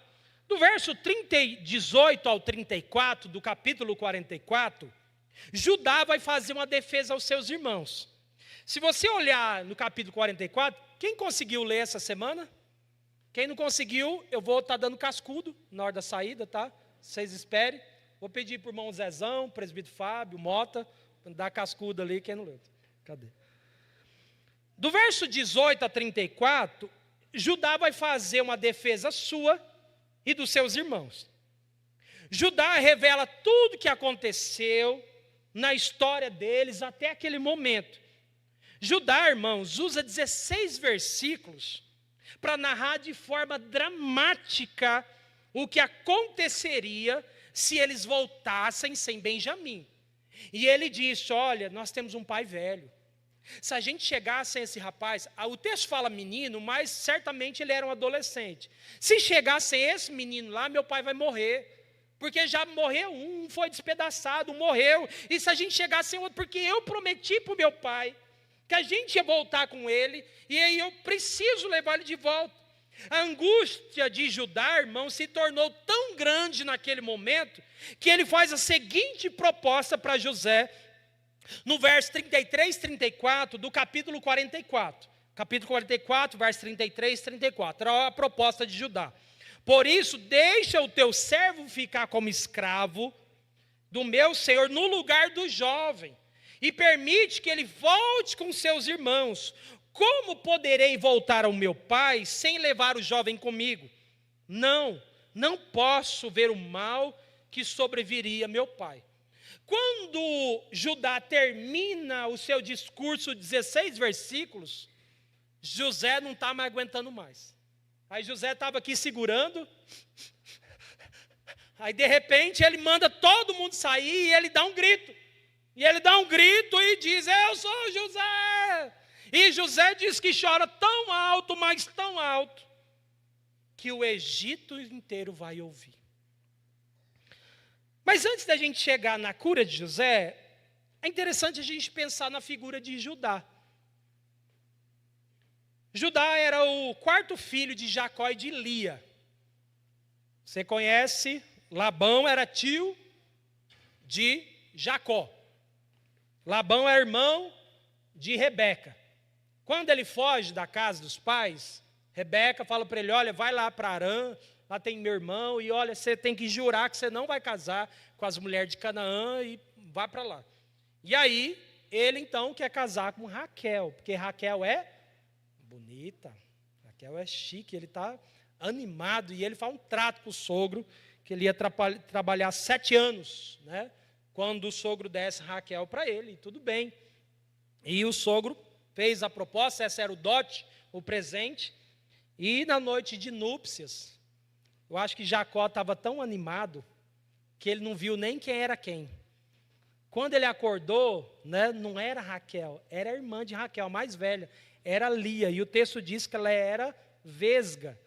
Do verso 18 ao 34, do capítulo 44, Judá vai fazer uma defesa aos seus irmãos. Se você olhar no capítulo 44, quem conseguiu ler essa semana? Quem não conseguiu, eu vou estar dando cascudo na hora da saída, tá? Vocês esperem. Vou pedir para o irmão Zezão, presbítero Fábio, Mota, para dar cascudo ali, quem não leu. Cadê? Do verso 18 a 34, Judá vai fazer uma defesa sua e dos seus irmãos. Judá revela tudo o que aconteceu na história deles até aquele momento. Judá, irmãos, usa 16 versículos para narrar de forma dramática o que aconteceria se eles voltassem sem Benjamim. E ele disse: olha, nós temos um pai velho. Se a gente chegasse sem esse rapaz, o texto fala menino, mas certamente ele era um adolescente. Se chegasse sem esse menino lá, meu pai vai morrer. Porque já morreu um foi despedaçado, morreu. E se a gente chegasse sem outro, porque eu prometi para o meu pai que a gente ia voltar com ele, e aí eu preciso levar ele de volta. A angústia de Judá, irmão, se tornou tão grande naquele momento, que ele faz a seguinte proposta para José, no verso 33, 34 do capítulo 44. Capítulo 44, verso 33, 34. Era a proposta de Judá. Por isso, deixa o teu servo ficar como escravo do meu senhor no lugar do jovem, e permite que ele volte com seus irmãos. Como poderei voltar ao meu pai sem levar o jovem comigo? Não posso ver o mal que sobreviria a meu pai. Quando Judá termina o seu discurso, 16 versículos, José não está mais aguentando mais. Aí José estava aqui segurando, aí de repente ele manda todo mundo sair e ele dá um grito. E ele dá um grito e diz: eu sou José. E José diz que chora tão alto, mas tão alto, que o Egito inteiro vai ouvir. Mas antes da gente chegar na cura de José, é interessante a gente pensar na figura de Judá. Judá era o quarto filho de Jacó e de Lia. Você conhece, Labão era tio de Jacó. Labão é irmão de Rebeca. Quando ele foge da casa dos pais, Rebeca fala para ele: olha, vai lá para Arã, lá tem meu irmão, e olha, você tem que jurar que você não vai casar com as mulheres de Canaã e vai para lá. E aí, ele então quer casar com Raquel, porque Raquel é bonita, Raquel é chique, ele está animado, e ele faz um trato com o sogro, que ele ia trabalhar 7 anos, né? Quando o sogro desse Raquel para ele, tudo bem. E o sogro fez a proposta, essa era o dote, o presente, e na noite de núpcias, eu acho que Jacó estava tão animado, que ele não viu nem quem era quem. Quando ele acordou, né, não era Raquel, era a irmã de Raquel, a mais velha, era Lia, e o texto diz que ela era vesga.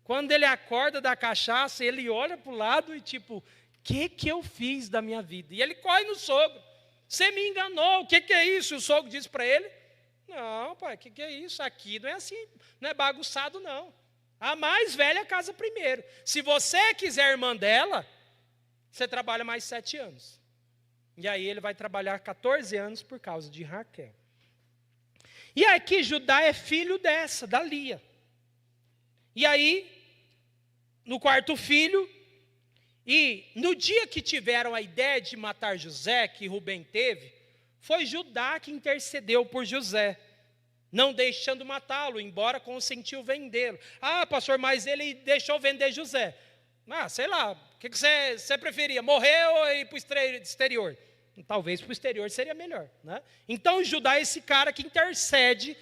Quando ele acorda da cachaça, ele olha para o lado e tipo: o que eu fiz da minha vida? E ele corre no sogro: você me enganou, o que é isso? E o sogro diz para ele: não, pai, o que é isso? Aqui não é assim, não é bagunçado não. A mais velha casa primeiro. Se você quiser a irmã dela, você trabalha mais 7 anos. E aí ele vai trabalhar 14 anos por causa de Raquel. E aqui Judá é filho dessa, da Lia. E aí, no quarto filho, e no dia que tiveram a ideia de matar José, que Rubem teve, foi Judá que intercedeu por José, não deixando matá-lo, embora consentiu vendê-lo. Ah, pastor, mas ele deixou vender José. Ah, sei lá, o que você preferia, morrer ou ir para o exterior? Talvez para o exterior seria melhor, né? Então Judá é esse cara que intercede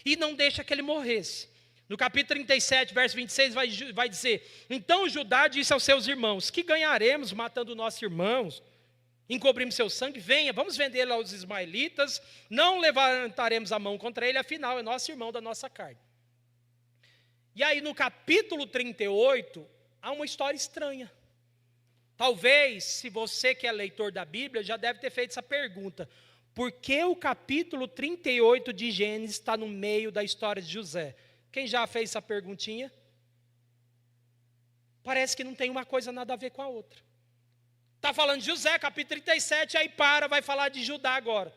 e não deixa que ele morresse. No capítulo 37, verso 26, vai dizer: então Judá disse aos seus irmãos: que ganharemos matando nossos irmãos? Encobrimos seu sangue, venha, vamos vendê-lo aos ismaelitas, não levantaremos a mão contra ele, afinal é nosso irmão da nossa carne. E aí no capítulo 38, há uma história estranha. Talvez, se você que é leitor da Bíblia, já deve ter feito essa pergunta: por que o capítulo 38 de Gênesis está no meio da história de José? Quem já fez essa perguntinha? Parece que não tem uma coisa nada a ver com a outra. Está falando de José, capítulo 37, aí vai falar de Judá agora.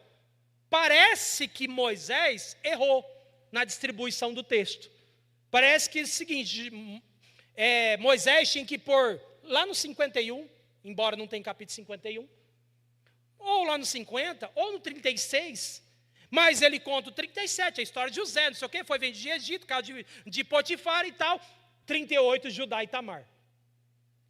Parece que Moisés errou na distribuição do texto. Parece que é o seguinte: Moisés tinha que pôr lá no 51, embora não tenha capítulo 51, ou lá no 50, ou no 36, mas ele conta o 37, a história de José, não sei o que, foi vendido de Egito, casa de Potifar e tal, 38, Judá e Tamar.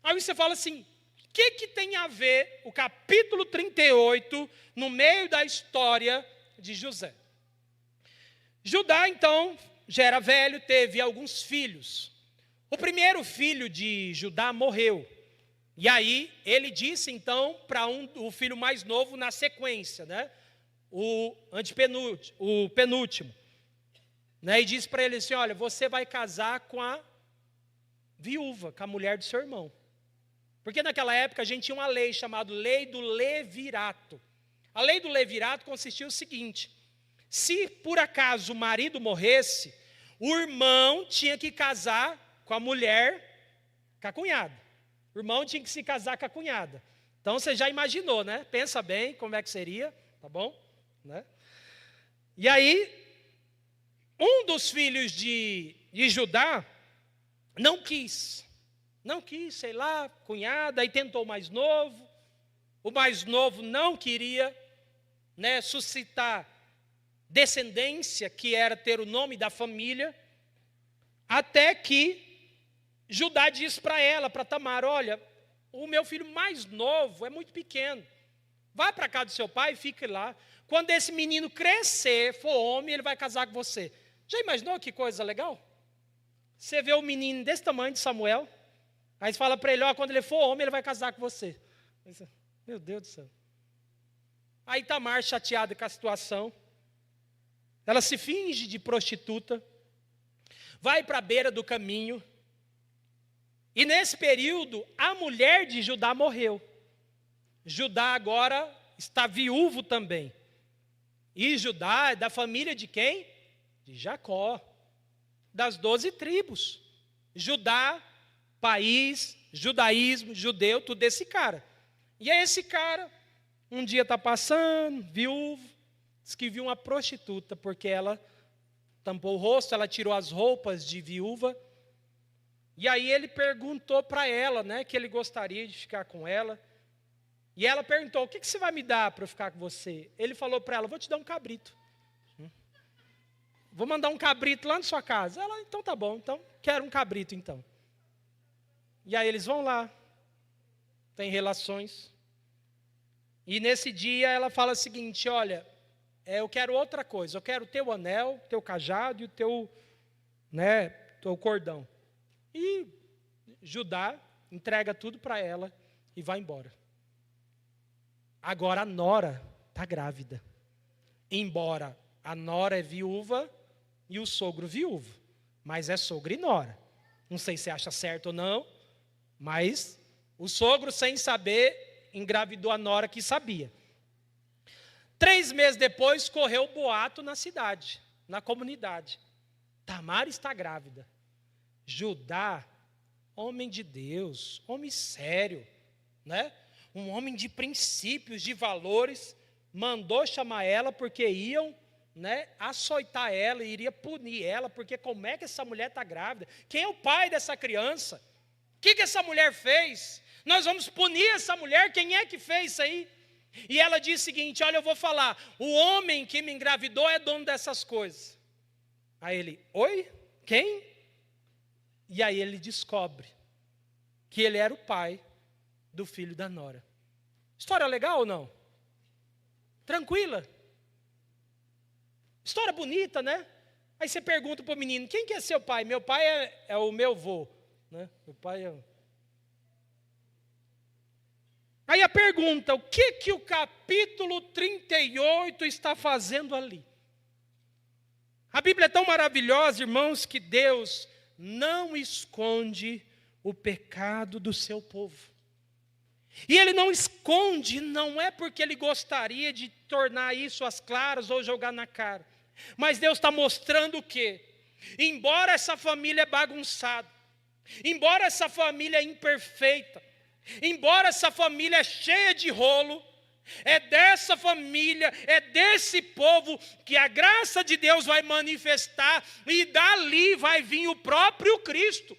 Aí você fala assim: o que tem a ver o capítulo 38 no meio da história de José? Judá, então, já era velho, teve alguns filhos. O primeiro filho de Judá morreu. E aí, ele disse, então, para o filho mais novo na sequência, né? O penúltimo. Né? E disse para ele assim: olha, você vai casar com a viúva, com a mulher do seu irmão. Porque naquela época a gente tinha uma lei chamada Lei do Levirato. A Lei do Levirato consistia no seguinte: se por acaso o marido morresse, o irmão tinha que casar com a mulher, com a cunhada. O irmão tinha que se casar com a cunhada. Então você já imaginou, né? Pensa bem como é que seria, tá bom? Né? E aí, um dos filhos de Judá não quis. Não quis, sei lá, cunhada, aí tentou o mais novo. O mais novo não queria, né, suscitar descendência, que era ter o nome da família, até que Judá disse para ela, para Tamar: olha, o meu filho mais novo é muito pequeno, vá para a casa do seu pai e fique lá. Quando esse menino crescer, for homem, ele vai casar com você. Já imaginou que coisa legal? Você vê o menino desse tamanho de Samuel, aí você fala para ele: ó, quando ele for homem, ele vai casar com você. Meu Deus do céu. Aí Tamar, chateada com a situação, ela se finge de prostituta, vai para a beira do caminho, e nesse período, a mulher de Judá morreu. Judá agora está viúvo também. E Judá é da família de quem? De Jacó, das 12 tribos. Judá, país, judaísmo, judeu, tudo desse cara. E é esse cara, um dia está passando, viúvo, diz que viu uma prostituta, porque ela tampou o rosto, ela tirou as roupas de viúva. E aí ele perguntou para ela, né, que ele gostaria de ficar com ela. E ela perguntou: o que você vai me dar para eu ficar com você? Ele falou para ela: vou te dar um cabrito. Vou mandar um cabrito lá na sua casa. Ela: então tá bom, então quero um cabrito então. E aí eles vão lá, tem relações. E nesse dia ela fala o seguinte: olha, eu quero outra coisa, eu quero o teu anel, o teu cajado e o teu cordão. E Judá entrega tudo para ela e vai embora. Agora a nora está grávida. Embora a nora é viúva e o sogro viúvo, mas é sogro e nora. Não sei se acha certo ou não, mas o sogro, sem saber, engravidou a nora que sabia. 3 meses depois, correu o boato na cidade, na comunidade: Tamar está grávida. Judá, homem de Deus, homem sério, né? Um homem de princípios, de valores, mandou chamar ela porque iam, né, açoitar ela, iria punir ela, porque como é que essa mulher está grávida? Quem é o pai dessa criança? O que essa mulher fez? Nós vamos punir essa mulher, quem é que fez isso aí? E ela diz o seguinte: olha, eu vou falar, o homem que me engravidou é dono dessas coisas. Aí ele: oi? Quem? E aí ele descobre que ele era o pai do filho da nora. História legal ou não? Tranquila? História bonita, né? Aí você pergunta para o menino: quem que é seu pai? Meu pai é o meu vô, né? Meu pai é... Aí a pergunta: o que o capítulo 38 está fazendo ali? A Bíblia é tão maravilhosa, irmãos, que Deus não esconde o pecado do seu povo. E Ele não esconde, não é porque Ele gostaria de tornar isso às claras ou jogar na cara. Mas Deus está mostrando o quê? Embora essa família é bagunçada, embora essa família é imperfeita, embora essa família é cheia de rolo, é dessa família, é desse povo que a graça de Deus vai manifestar, e dali vai vir o próprio Cristo.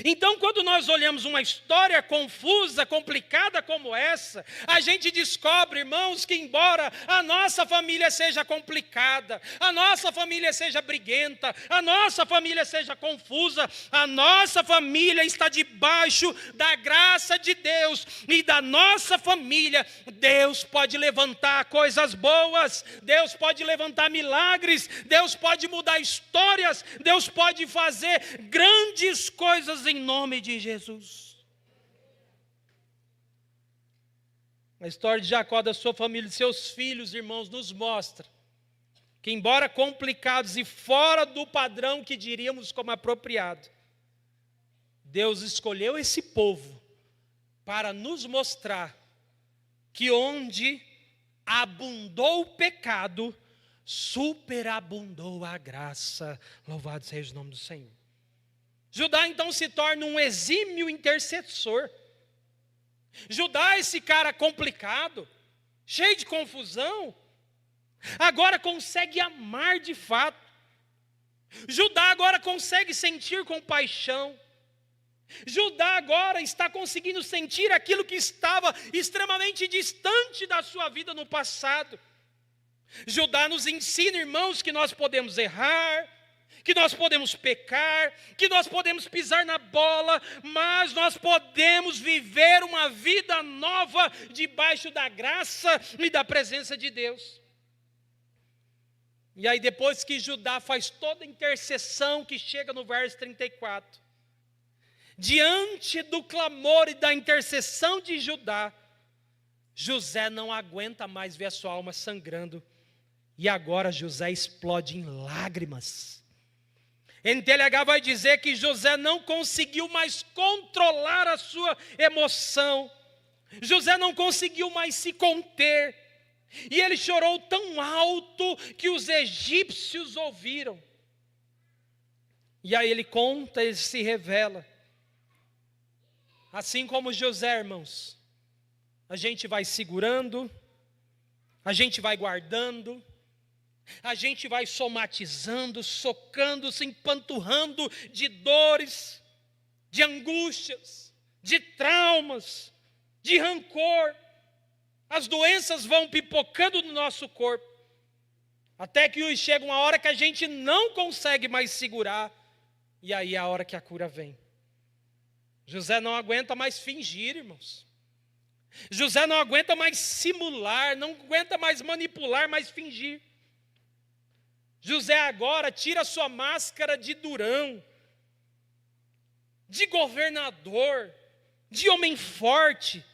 Então, quando nós olhamos uma história confusa, complicada como essa, a gente descobre, irmãos, que embora a nossa família seja complicada, a nossa família seja briguenta, a nossa família seja confusa, a nossa família está debaixo da graça de Deus, e da nossa família Deus pode levantar coisas boas, Deus pode levantar milagres, Deus pode mudar histórias, Deus pode fazer grandes coisas em nome de Jesus. A história de Jacó, da sua família, de seus filhos, irmãos, nos mostra que, embora complicados e fora do padrão que diríamos como apropriado, Deus escolheu esse povo para nos mostrar que onde abundou o pecado, superabundou a graça. Louvado seja o nome do Senhor. Judá então se torna um exímio intercessor. Judá, esse cara complicado, cheio de confusão, agora consegue amar de fato. Judá agora consegue sentir compaixão. Judá agora está conseguindo sentir aquilo que estava extremamente distante da sua vida no passado. Judá nos ensina, irmãos, que nós podemos errar, que nós podemos pecar, que nós podemos pisar na bola, mas nós podemos viver uma vida nova debaixo da graça e da presença de Deus. E aí depois que Judá faz toda a intercessão que chega no verso 34, diante do clamor e da intercessão de Judá, José não aguenta mais ver a sua alma sangrando, e agora José explode em lágrimas. NTLH vai dizer que José não conseguiu mais controlar a sua emoção, José não conseguiu mais se conter, e ele chorou tão alto que os egípcios ouviram. E aí ele conta, ele se revela. Assim como José, irmãos, a gente vai segurando, a gente vai guardando, a gente vai somatizando, socando, se empanturrando de dores, de angústias, de traumas, de rancor. As doenças vão pipocando no nosso corpo, até que chega uma hora que a gente não consegue mais segurar, e aí é a hora que a cura vem. José não aguenta mais fingir, irmãos. José não aguenta mais simular, não aguenta mais manipular, mais fingir. José agora tira sua máscara de durão, de governador, de homem forte,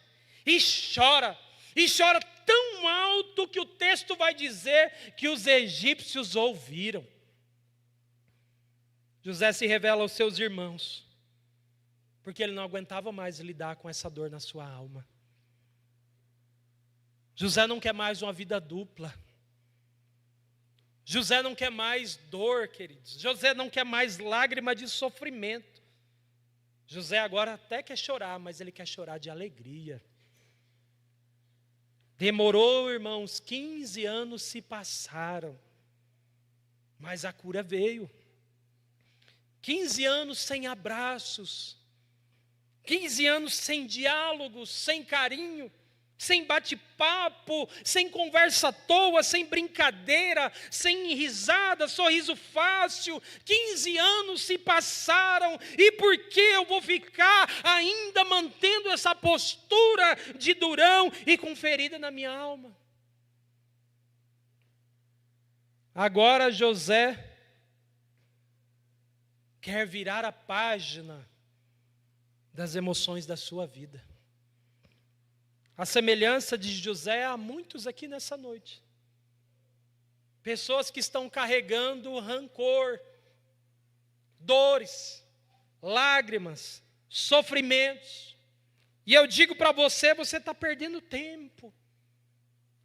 e chora tão alto que o texto vai dizer que os egípcios ouviram. José se revela aos seus irmãos, porque ele não aguentava mais lidar com essa dor na sua alma. José não quer mais uma vida dupla. José não quer mais dor, queridos. José não quer mais lágrima de sofrimento. José agora até quer chorar, mas ele quer chorar de alegria. Demorou, irmãos, 15 anos se passaram, mas a cura veio. 15 anos sem abraços, 15 anos sem diálogos, sem carinho, sem bate-papo, sem conversa à toa, sem brincadeira, sem risada, sorriso fácil. 15 anos se passaram, e por que eu vou ficar ainda mantendo essa postura de durão e com ferida na minha alma? Agora José quer virar a página das emoções da sua vida. A semelhança de José há muitos aqui nessa noite. Pessoas que estão carregando rancor, dores, lágrimas, sofrimentos. E eu digo para você, você está perdendo tempo.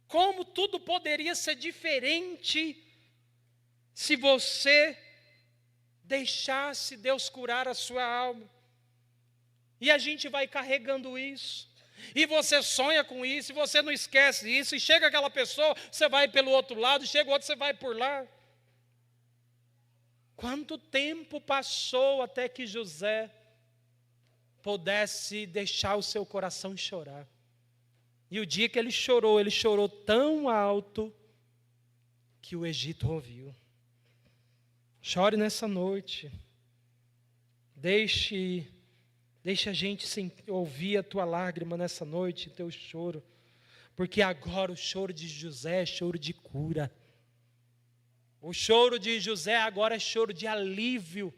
Como tudo poderia ser diferente se você deixasse Deus curar a sua alma. E a gente vai carregando isso. E você sonha com isso, e você não esquece isso, e chega aquela pessoa, você vai pelo outro lado, chega outro, você vai por lá. Quanto tempo passou até que José pudesse deixar o seu coração chorar? E o dia que ele chorou tão alto que o Egito ouviu. Chore nessa noite. Deixe a gente ouvir a tua lágrima nessa noite, teu choro. Porque agora o choro de José é choro de cura. O choro de José agora é choro de alívio.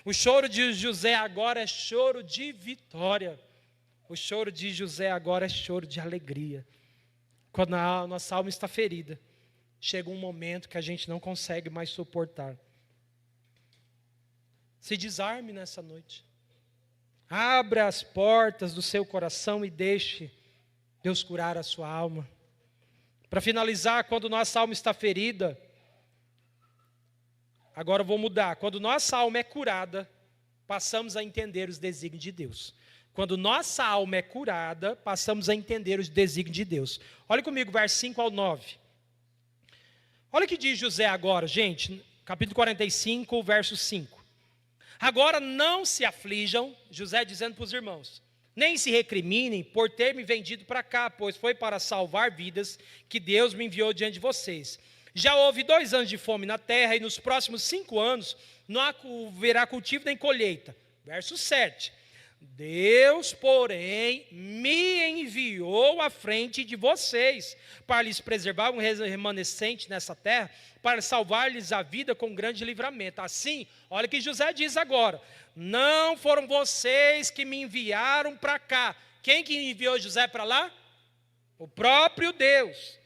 O choro de José agora é choro de vitória. O choro de José agora é choro de alegria. Quando a nossa alma está ferida, chega um momento que a gente não consegue mais suportar. Se desarme nessa noite. Abra as portas do seu coração e deixe Deus curar a sua alma. Para finalizar, quando nossa alma está ferida, agora eu vou mudar. Quando nossa alma é curada, passamos a entender os desígnios de Deus. Quando nossa alma é curada, passamos a entender os desígnios de Deus. Olha comigo, versos 5 ao 9. Olha o que diz José agora, gente, capítulo 45, verso 5. Agora não se aflijam, José dizendo para os irmãos, nem se recriminem por ter me vendido para cá, pois foi para salvar vidas que Deus me enviou diante de vocês. Já houve 2 anos de fome na terra, e nos próximos 5 anos não haverá cultivo nem colheita. Verso 7. Deus, porém, me enviou à frente de vocês, para lhes preservar um remanescente nessa terra, para salvar-lhes a vida com grande livramento. Assim, olha o que José diz agora, não foram vocês que me enviaram para cá. Quem que enviou José para lá? O próprio Deus.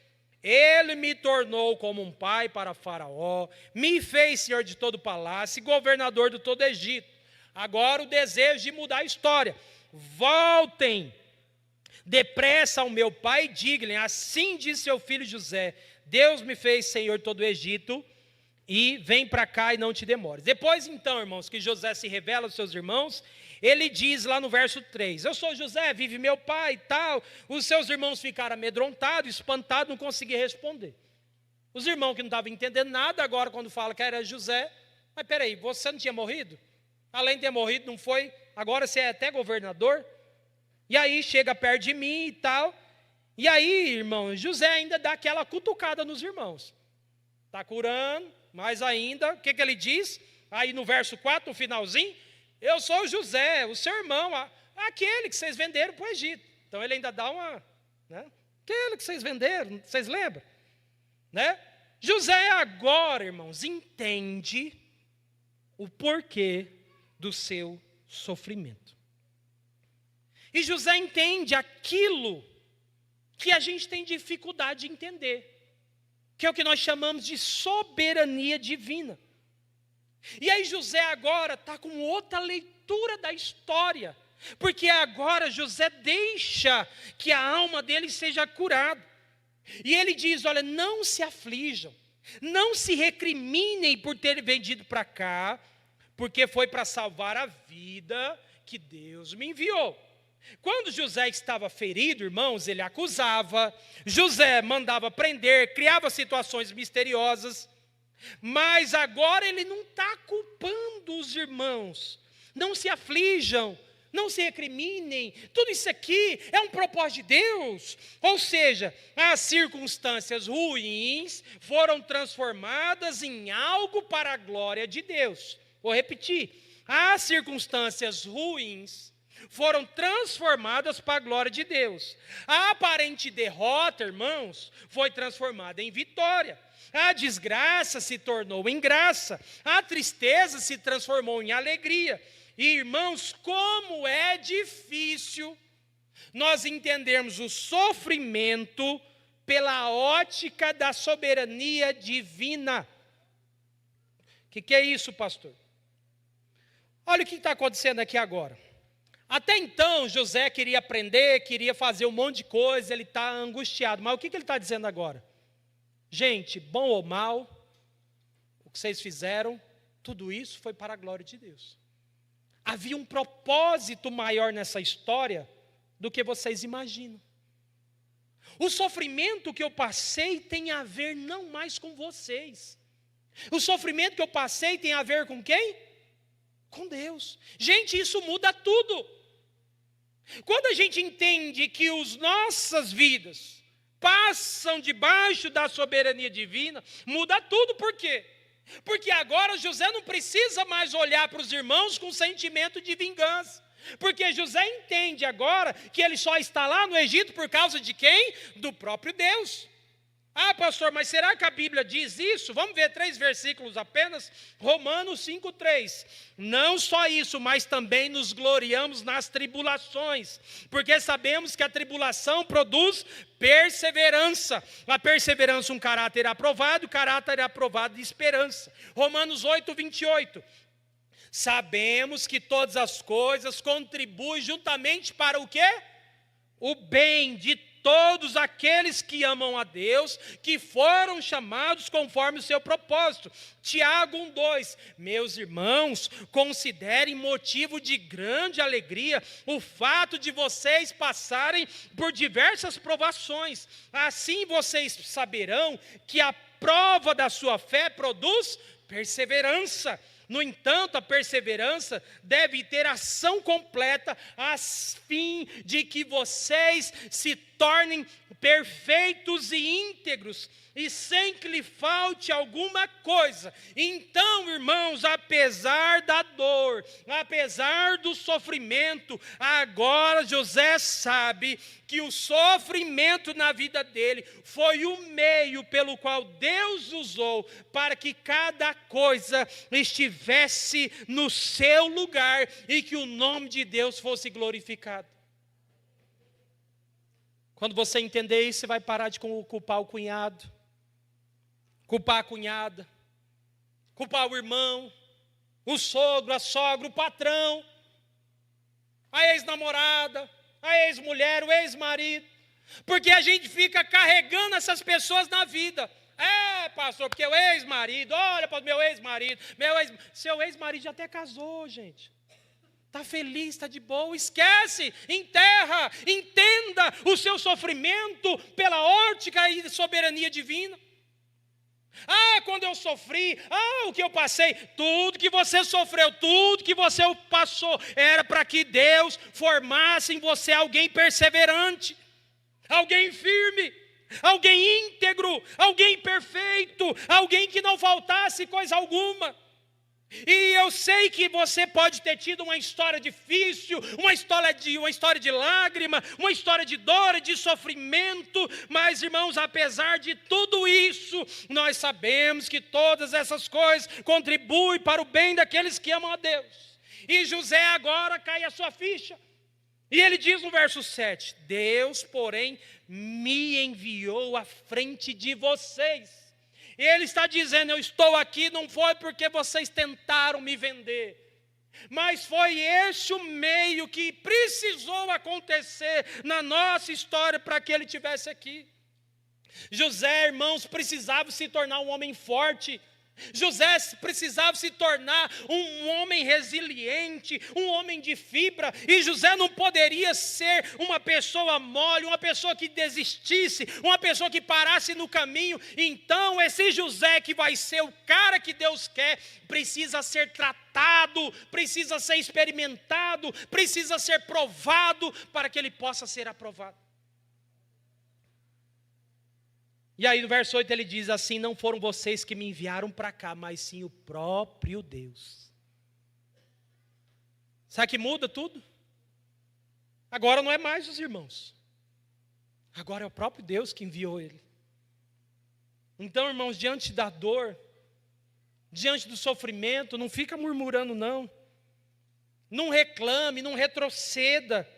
Ele me tornou como um pai para Faraó, me fez senhor de todo o palácio e governador de todo o Egito. Agora o desejo de mudar a história. Voltem depressa ao meu pai e digam, assim diz seu filho José, Deus me fez senhor de todo o Egito, e vem para cá e não te demores. Depois então, irmãos, que José se revela aos seus irmãos, ele diz lá no verso 3, eu sou José, vive meu pai e tal. Os seus irmãos ficaram amedrontados, espantados, não conseguiam responder. Os irmãos que não estavam entendendo nada, agora quando fala que era José, mas peraí, você não tinha morrido? Além de ter morrido, não foi? Agora você é até governador? E aí chega perto de mim e tal. E aí, irmão, José ainda dá aquela cutucada nos irmãos. Está curando, mas ainda, o que ele diz? Aí no verso 4, no finalzinho, eu sou José, o seu irmão, aquele que vocês venderam para o Egito. Então ele ainda dá uma, né? Aquele que vocês venderam, vocês lembram? Né? José agora, irmãos, entende o porquê do seu sofrimento. E José entende aquilo que a gente tem dificuldade de entender, que é o que nós chamamos de soberania divina. E aí José agora está com outra leitura da história, porque agora José deixa que a alma dele seja curada. E ele diz, olha, não se aflijam, não se recriminem por ter vendido para cá, porque foi para salvar a vida que Deus me enviou. Quando José estava ferido, irmãos, ele acusava, José mandava prender, criava situações misteriosas, mas agora ele não está culpando os irmãos. Não se aflijam, não se recriminem, tudo isso aqui é um propósito de Deus. Ou seja, as circunstâncias ruins foram transformadas em algo para a glória de Deus. Vou repetir, as circunstâncias ruins foram transformadas para a glória de Deus. A aparente derrota, irmãos, foi transformada em vitória. A desgraça se tornou em graça. A tristeza se transformou em alegria. E, irmãos, como é difícil nós entendermos o sofrimento pela ótica da soberania divina. O que é isso, pastor? Olha o que está acontecendo aqui agora. Até então, José queria aprender, queria fazer um monte de coisa, ele está angustiado. Mas o que ele está dizendo agora? Gente, bom ou mal, o que vocês fizeram, tudo isso foi para a glória de Deus. Havia um propósito maior nessa história do que vocês imaginam. O sofrimento que eu passei tem a ver não mais com vocês. O sofrimento que eu passei tem a ver com quem? Com Deus. Gente, isso muda tudo. Quando a gente entende que as nossas vidas passam debaixo da soberania divina, muda tudo. Por quê? Porque agora José não precisa mais olhar para os irmãos com sentimento de vingança. Porque José entende agora que ele só está lá no Egito por causa de quem? Do próprio Deus. Ah, pastor, mas será que a Bíblia diz isso? Vamos ver 3 versículos apenas. Romanos 5:3. Não só isso, mas também nos gloriamos nas tribulações, porque sabemos que a tribulação produz perseverança. A perseverança um caráter aprovado, o caráter aprovado de esperança. Romanos 8:28. Sabemos que todas as coisas contribuem juntamente para o quê? O bem de todos aqueles que amam a Deus, que foram chamados conforme o seu propósito. Tiago 1:2. Meus irmãos, considerem motivo de grande alegria o fato de vocês passarem por diversas provações. Assim vocês saberão que a prova da sua fé produz perseverança. No entanto, a perseverança deve ter ação completa, a fim de que vocês se tornem perfeitos e íntegros, e sem que lhe falte alguma coisa. Então, irmãos, apesar da dor, apesar do sofrimento, agora José sabe que o sofrimento na vida dele foi o meio pelo qual Deus usou para que cada coisa estivesse no seu lugar e que o nome de Deus fosse glorificado. Quando você entender isso, você vai parar de culpar o cunhado, culpar a cunhada, culpar o irmão, o sogro, a sogra, o patrão, a ex-namorada, a ex-mulher, o ex-marido, porque a gente fica carregando essas pessoas na vida. Pastor, porque o ex-marido, olha para o meu ex-marido, seu ex-marido já até casou, gente. Está feliz, está de boa, esquece, enterra, entenda o seu sofrimento pela ótica e soberania divina. Quando eu sofri, o que eu passei, tudo que você sofreu, tudo que você passou, era para que Deus formasse em você alguém perseverante, alguém firme, alguém íntegro, alguém perfeito, alguém que não faltasse coisa alguma. E eu sei que você pode ter tido uma história difícil, uma história de lágrima, uma história de dor e de sofrimento, mas, irmãos, apesar de tudo isso, nós sabemos que todas essas coisas contribuem para o bem daqueles que amam a Deus. E José agora cai a sua ficha. E ele diz no verso 7, Deus, porém, me enviou à frente de vocês. E ele está dizendo, eu estou aqui, não foi porque vocês tentaram me vender, mas foi esse o meio que precisou acontecer na nossa história para que ele estivesse aqui. José, irmãos, precisava se tornar um homem forte. José precisava se tornar um homem resiliente, um homem de fibra, e José não poderia ser uma pessoa mole, uma pessoa que desistisse, uma pessoa que parasse no caminho. Então esse José que vai ser o cara que Deus quer, precisa ser tratado, precisa ser experimentado, precisa ser provado para que ele possa ser aprovado. E aí no verso 8 ele diz assim, não foram vocês que me enviaram para cá, mas sim o próprio Deus. Sabe que muda tudo? Agora não é mais os irmãos. Agora é o próprio Deus que enviou ele. Então, irmãos, diante da dor, diante do sofrimento, não fica murmurando não. Não reclame, não retroceda.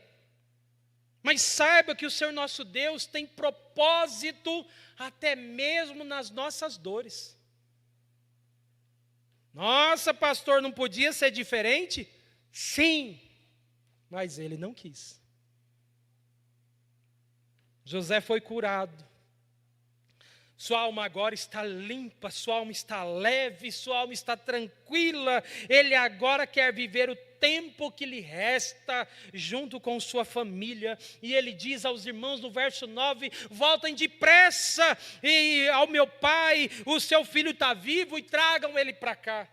Mas saiba que o Senhor nosso Deus tem propósito até mesmo nas nossas dores. Nossa, pastor, não podia ser diferente? Sim, mas ele não quis. José foi curado. Sua alma agora está limpa, sua alma está leve, sua alma está tranquila. Ele agora quer viver o tempo que lhe resta junto com sua família. E ele diz aos irmãos no verso 9, voltem depressa e ao meu pai, o seu filho está vivo, e tragam ele para cá.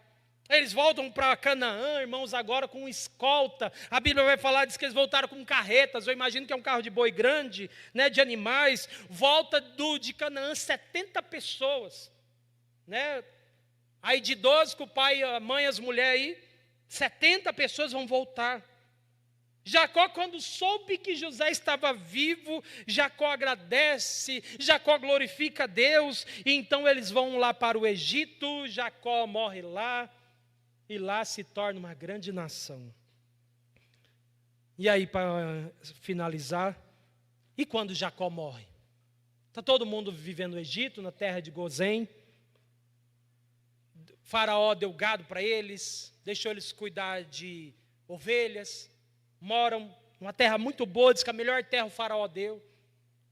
Eles voltam para Canaã, irmãos, agora com escolta. A Bíblia vai falar, diz que eles voltaram com carretas. Eu imagino que é um carro de boi grande, né, de animais. Volta de Canaã 70 pessoas, né? Aí de 12 com o pai, a mãe, as mulheres aí, 70 pessoas vão voltar. Jacó, quando soube que José estava vivo, Jacó agradece, Jacó glorifica a Deus, e então eles vão lá para o Egito, Jacó morre lá, e lá se torna uma grande nação. E aí, para finalizar, e quando Jacó morre? Está todo mundo vivendo no Egito, na terra de Gozém. Faraó deu gado para eles, deixou eles cuidar de ovelhas, moram numa terra muito boa, diz que a melhor terra o faraó deu.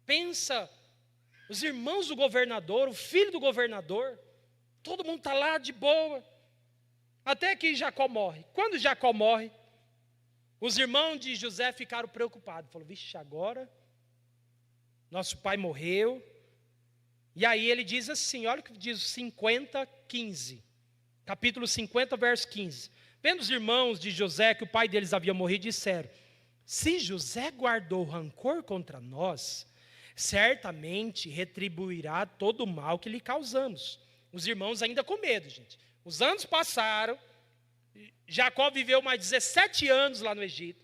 Pensa, os irmãos do governador, o filho do governador, todo mundo está lá de boa. Até que Jacó morre. Quando Jacó morre, os irmãos de José ficaram preocupados. Falaram, vixe, agora nosso pai morreu. E aí ele diz assim, olha o que diz 50:15. Capítulo 50, verso 15. Vendo os irmãos de José que o pai deles havia morrido, disseram: se José guardou rancor contra nós, certamente retribuirá todo o mal que lhe causamos. Os irmãos ainda com medo, gente. Os anos passaram, Jacó viveu mais 17 anos lá no Egito.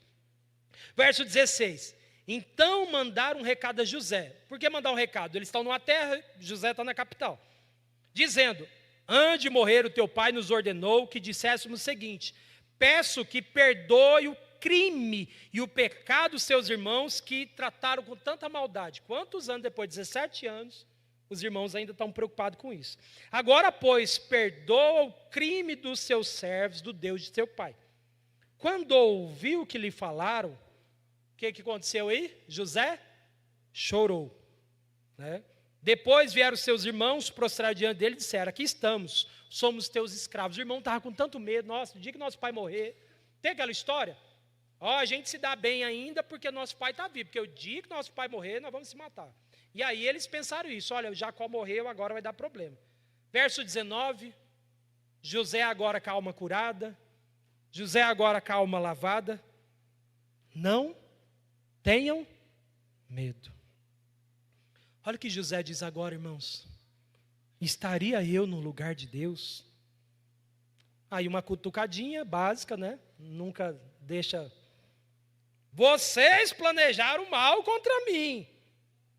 Verso 16. Então mandaram um recado a José. Por que mandar um recado? Eles estão numa terra, José está na capital. Dizendo: antes de morrer o teu pai nos ordenou que disséssemos o seguinte: peço que perdoe o crime e o pecado dos seus irmãos que trataram com tanta maldade. Quantos anos depois? 17 anos. Os irmãos ainda estão preocupados com isso. Agora, pois, perdoa o crime dos seus servos, do Deus de seu pai. Quando ouviu o que lhe falaram, o que aconteceu aí? José chorou, né? Depois vieram seus irmãos, prostrar diante dele e disseram: aqui estamos, somos teus escravos. O irmão estava com tanto medo. Nossa, no dia que nosso pai morrer, tem aquela história? A gente se dá bem ainda porque nosso pai está vivo, porque o dia que nosso pai morrer, nós vamos se matar. E aí eles pensaram isso: olha, Jacó morreu, agora vai dar problema. Verso 19, José agora com a alma curada, José agora com a alma lavada. Não tenham medo. Olha o que José diz agora, irmãos: estaria eu no lugar de Deus? Aí uma cutucadinha básica, né? Nunca deixa. Vocês planejaram mal contra mim,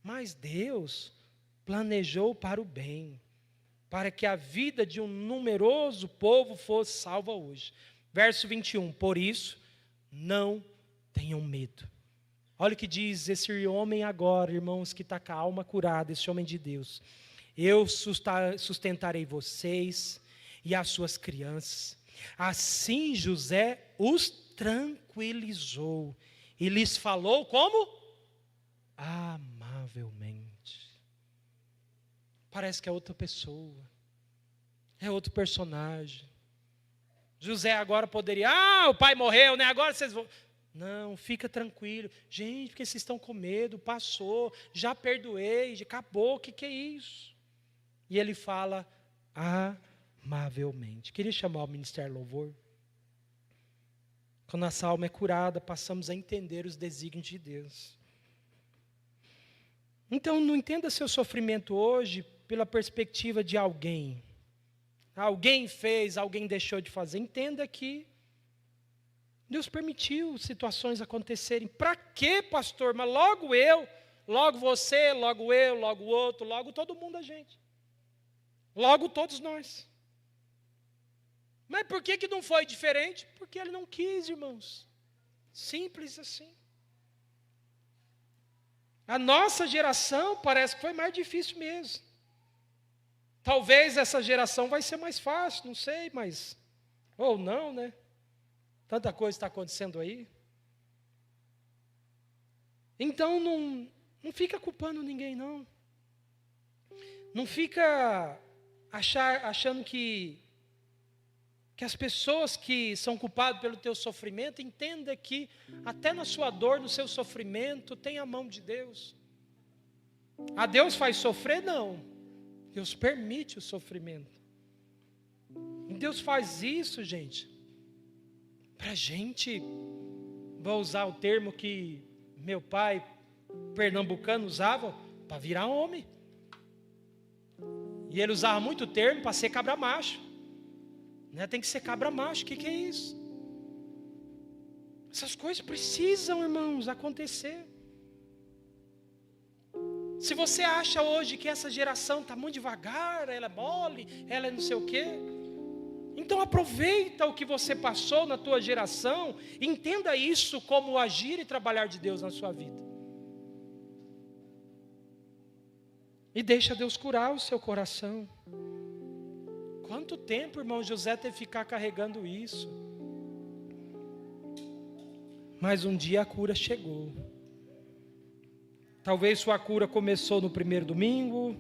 mas Deus planejou para o bem, para que a vida de um numeroso povo fosse salva hoje. Verso 21, por isso, não tenham medo. Olha o que diz esse homem agora, irmãos, que está com a alma curada, esse homem de Deus. Eu sustentarei vocês e as suas crianças. Assim José os tranquilizou e lhes falou como? Amavelmente. Parece que é outra pessoa, é outro personagem. José agora poderia: o pai morreu, né? Agora vocês vão. Não, fica tranquilo. Gente, porque vocês estão com medo? Passou, já perdoei, já acabou, o que é isso? E ele fala amavelmente. Queria chamar o Ministério Louvor. Quando nossa alma é curada, passamos a entender os desígnios de Deus. Então, não entenda seu sofrimento hoje pela perspectiva de alguém. Alguém fez, alguém deixou de fazer. Entenda que Deus permitiu situações acontecerem. Para quê, pastor? Mas logo eu, logo você, logo eu, logo o outro, logo todo mundo a gente. Logo todos nós. Mas por que não foi diferente? Porque ele não quis, irmãos. Simples assim. A nossa geração parece que foi mais difícil mesmo. Talvez essa geração vai ser mais fácil, não sei, mas... ou não, né? Tanta coisa está acontecendo aí. Então, não fica culpando ninguém, não. Não fica achando que as pessoas que são culpadas pelo teu sofrimento, entenda que até na sua dor, no seu sofrimento, tem a mão de Deus. A Deus faz sofrer? Não. Deus permite o sofrimento. E Deus faz isso, gente, para a gente, vou usar o termo que meu pai pernambucano usava, para virar homem. E ele usava muito o termo para ser cabra macho. Né? Tem que ser cabra macho, o que é isso? Essas coisas precisam, irmãos, acontecer. Se você acha hoje que essa geração está muito devagar, ela é mole, ela é não sei o quê, então aproveita o que você passou na tua geração, entenda isso como o agir e trabalhar de Deus na sua vida. E deixa Deus curar o seu coração. Quanto tempo, irmão José, teve que ficar carregando isso? Mas um dia a cura chegou. Talvez sua cura começou no primeiro domingo.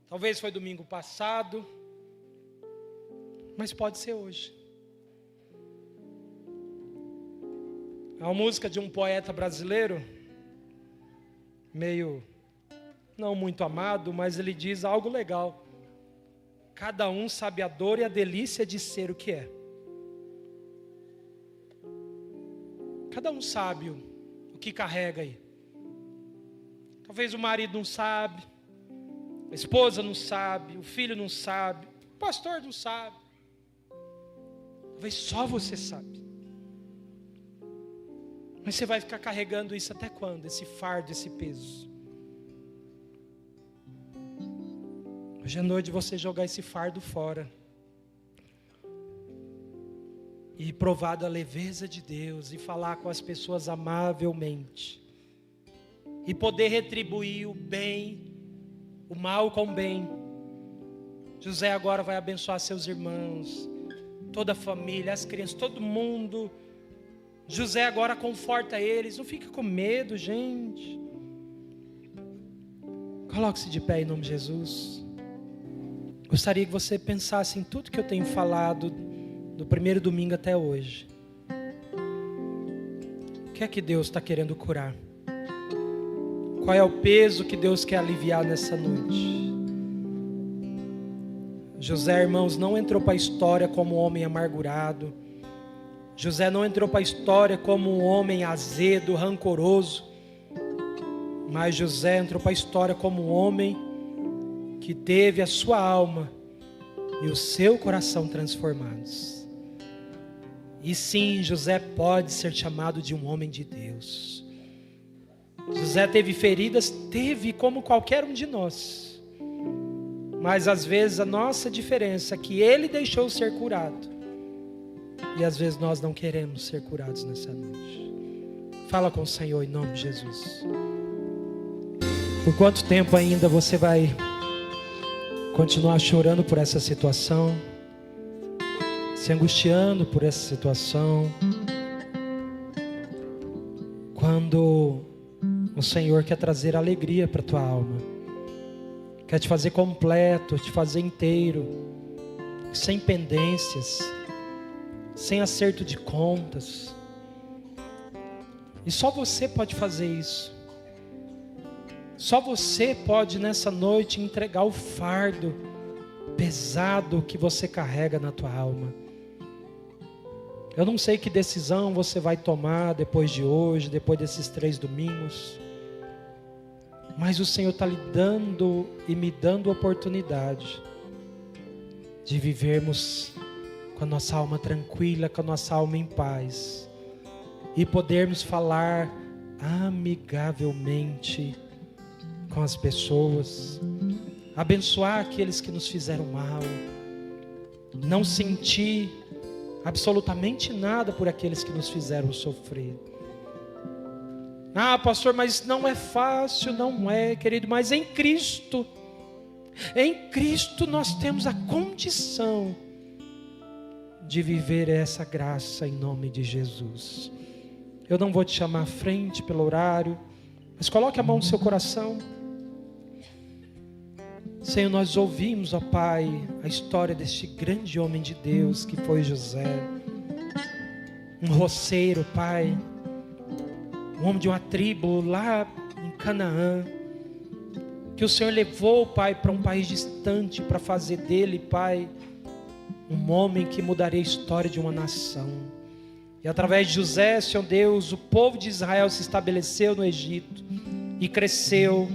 Talvez foi domingo passado. Mas pode ser hoje. Há uma música de um poeta brasileiro, meio, não muito amado, mas ele diz algo legal. Cada um sabe a dor e a delícia de ser o que é. Cada um sabe o que carrega aí. Talvez o marido não sabe, a esposa não sabe, o filho não sabe, o pastor não sabe. Talvez só você sabe. Mas você vai ficar carregando isso até quando? Esse fardo, esse peso. Hoje é noite de você jogar esse fardo fora. E provar da leveza de Deus. E falar com as pessoas amavelmente. E poder retribuir o bem, o mal com o bem. José agora vai abençoar seus irmãos, toda a família, as crianças, todo mundo. José agora conforta eles. Não fique com medo, gente. Coloque-se de pé em nome de Jesus. Gostaria que você pensasse em tudo que eu tenho falado do primeiro domingo até hoje. O que é que Deus está querendo curar? Qual é o peso que Deus quer aliviar nessa noite? José, irmãos, não entrou para a história como um homem amargurado. José não entrou para a história como um homem azedo, rancoroso. Mas José entrou para a história como um homem que teve a sua alma e o seu coração transformados. E sim, José pode ser chamado de um homem de Deus. José teve feridas, teve como qualquer um de nós. Mas às vezes a nossa diferença é que ele deixou ser curado. E às vezes nós não queremos ser curados nessa noite. Fala com o Senhor em nome de Jesus. Por quanto tempo ainda você vai continuar chorando por essa situação? Se angustiando por essa situação? Quando o Senhor quer trazer alegria para a tua alma. Quer te fazer completo, te fazer inteiro. Sem pendências. Sem acerto de contas. E só você pode fazer isso. Só você pode nessa noite entregar o fardo pesado que você carrega na tua alma. Eu não sei que decisão você vai tomar depois de hoje, depois desses 3 domingos. Mas o Senhor está lhe dando e me dando a oportunidade de vivermos com a nossa alma tranquila, com a nossa alma em paz. E podermos falar amigavelmente com as pessoas, abençoar aqueles que nos fizeram mal, não sentir absolutamente nada por aqueles que nos fizeram sofrer. Ah, pastor, mas não é fácil. Não é, querido, mas em Cristo nós temos a condição de viver essa graça em nome de Jesus. Eu não vou te chamar à frente pelo horário, mas coloque a mão no seu coração. Senhor, nós ouvimos, ó Pai, a história deste grande homem de Deus que foi José. Um roceiro, Pai. Um homem de uma tribo lá em Canaã. Que o Senhor levou, Pai, para um país distante para fazer dele, Pai, um homem que mudaria a história de uma nação. E através de José, Senhor Deus, o povo de Israel se estabeleceu no Egito e cresceu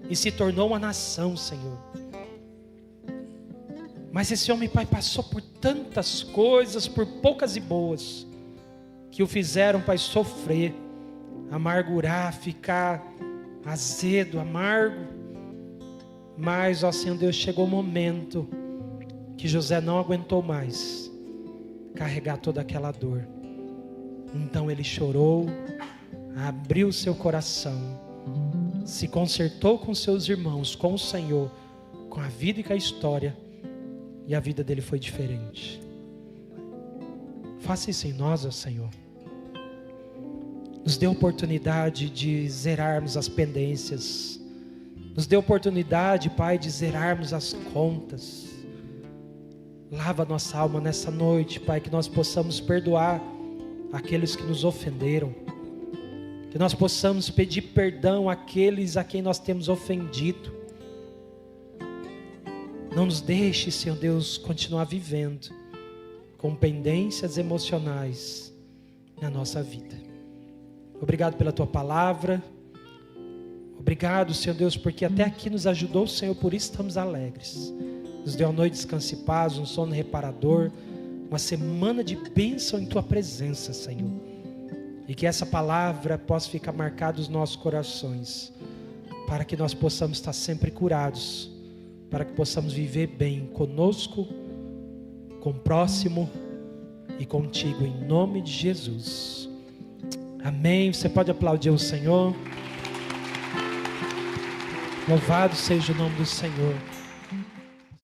e se tornou uma nação, Senhor. Mas esse homem, Pai, passou por tantas coisas, por poucas e boas, que o fizeram, Pai, sofrer, amargurar, ficar azedo, amargo. Mas, ó Senhor Deus, chegou o momento que José não aguentou mais carregar toda aquela dor. Então ele chorou, abriu seu coração, se consertou com seus irmãos, com o Senhor, com a vida e com a história. E a vida dele foi diferente. Faça isso em nós, ó Senhor. Nos dê a oportunidade de zerarmos as pendências. Nos dê a oportunidade, Pai, de zerarmos as contas. Lava nossa alma nessa noite, Pai, que nós possamos perdoar aqueles que nos ofenderam. Que nós possamos pedir perdão àqueles a quem nós temos ofendido. Não nos deixe, Senhor Deus, continuar vivendo com pendências emocionais na nossa vida. Obrigado pela Tua palavra. Obrigado, Senhor Deus, porque até aqui nos ajudou, Senhor, por isso estamos alegres. Nos deu uma noite de descanso e paz, um sono reparador, uma semana de bênção em Tua presença, Senhor. E que essa palavra possa ficar marcada nos nossos corações, para que nós possamos estar sempre curados, para que possamos viver bem conosco, com o próximo e contigo, em nome de Jesus. Amém. Você pode aplaudir o Senhor. Louvado seja o nome do Senhor.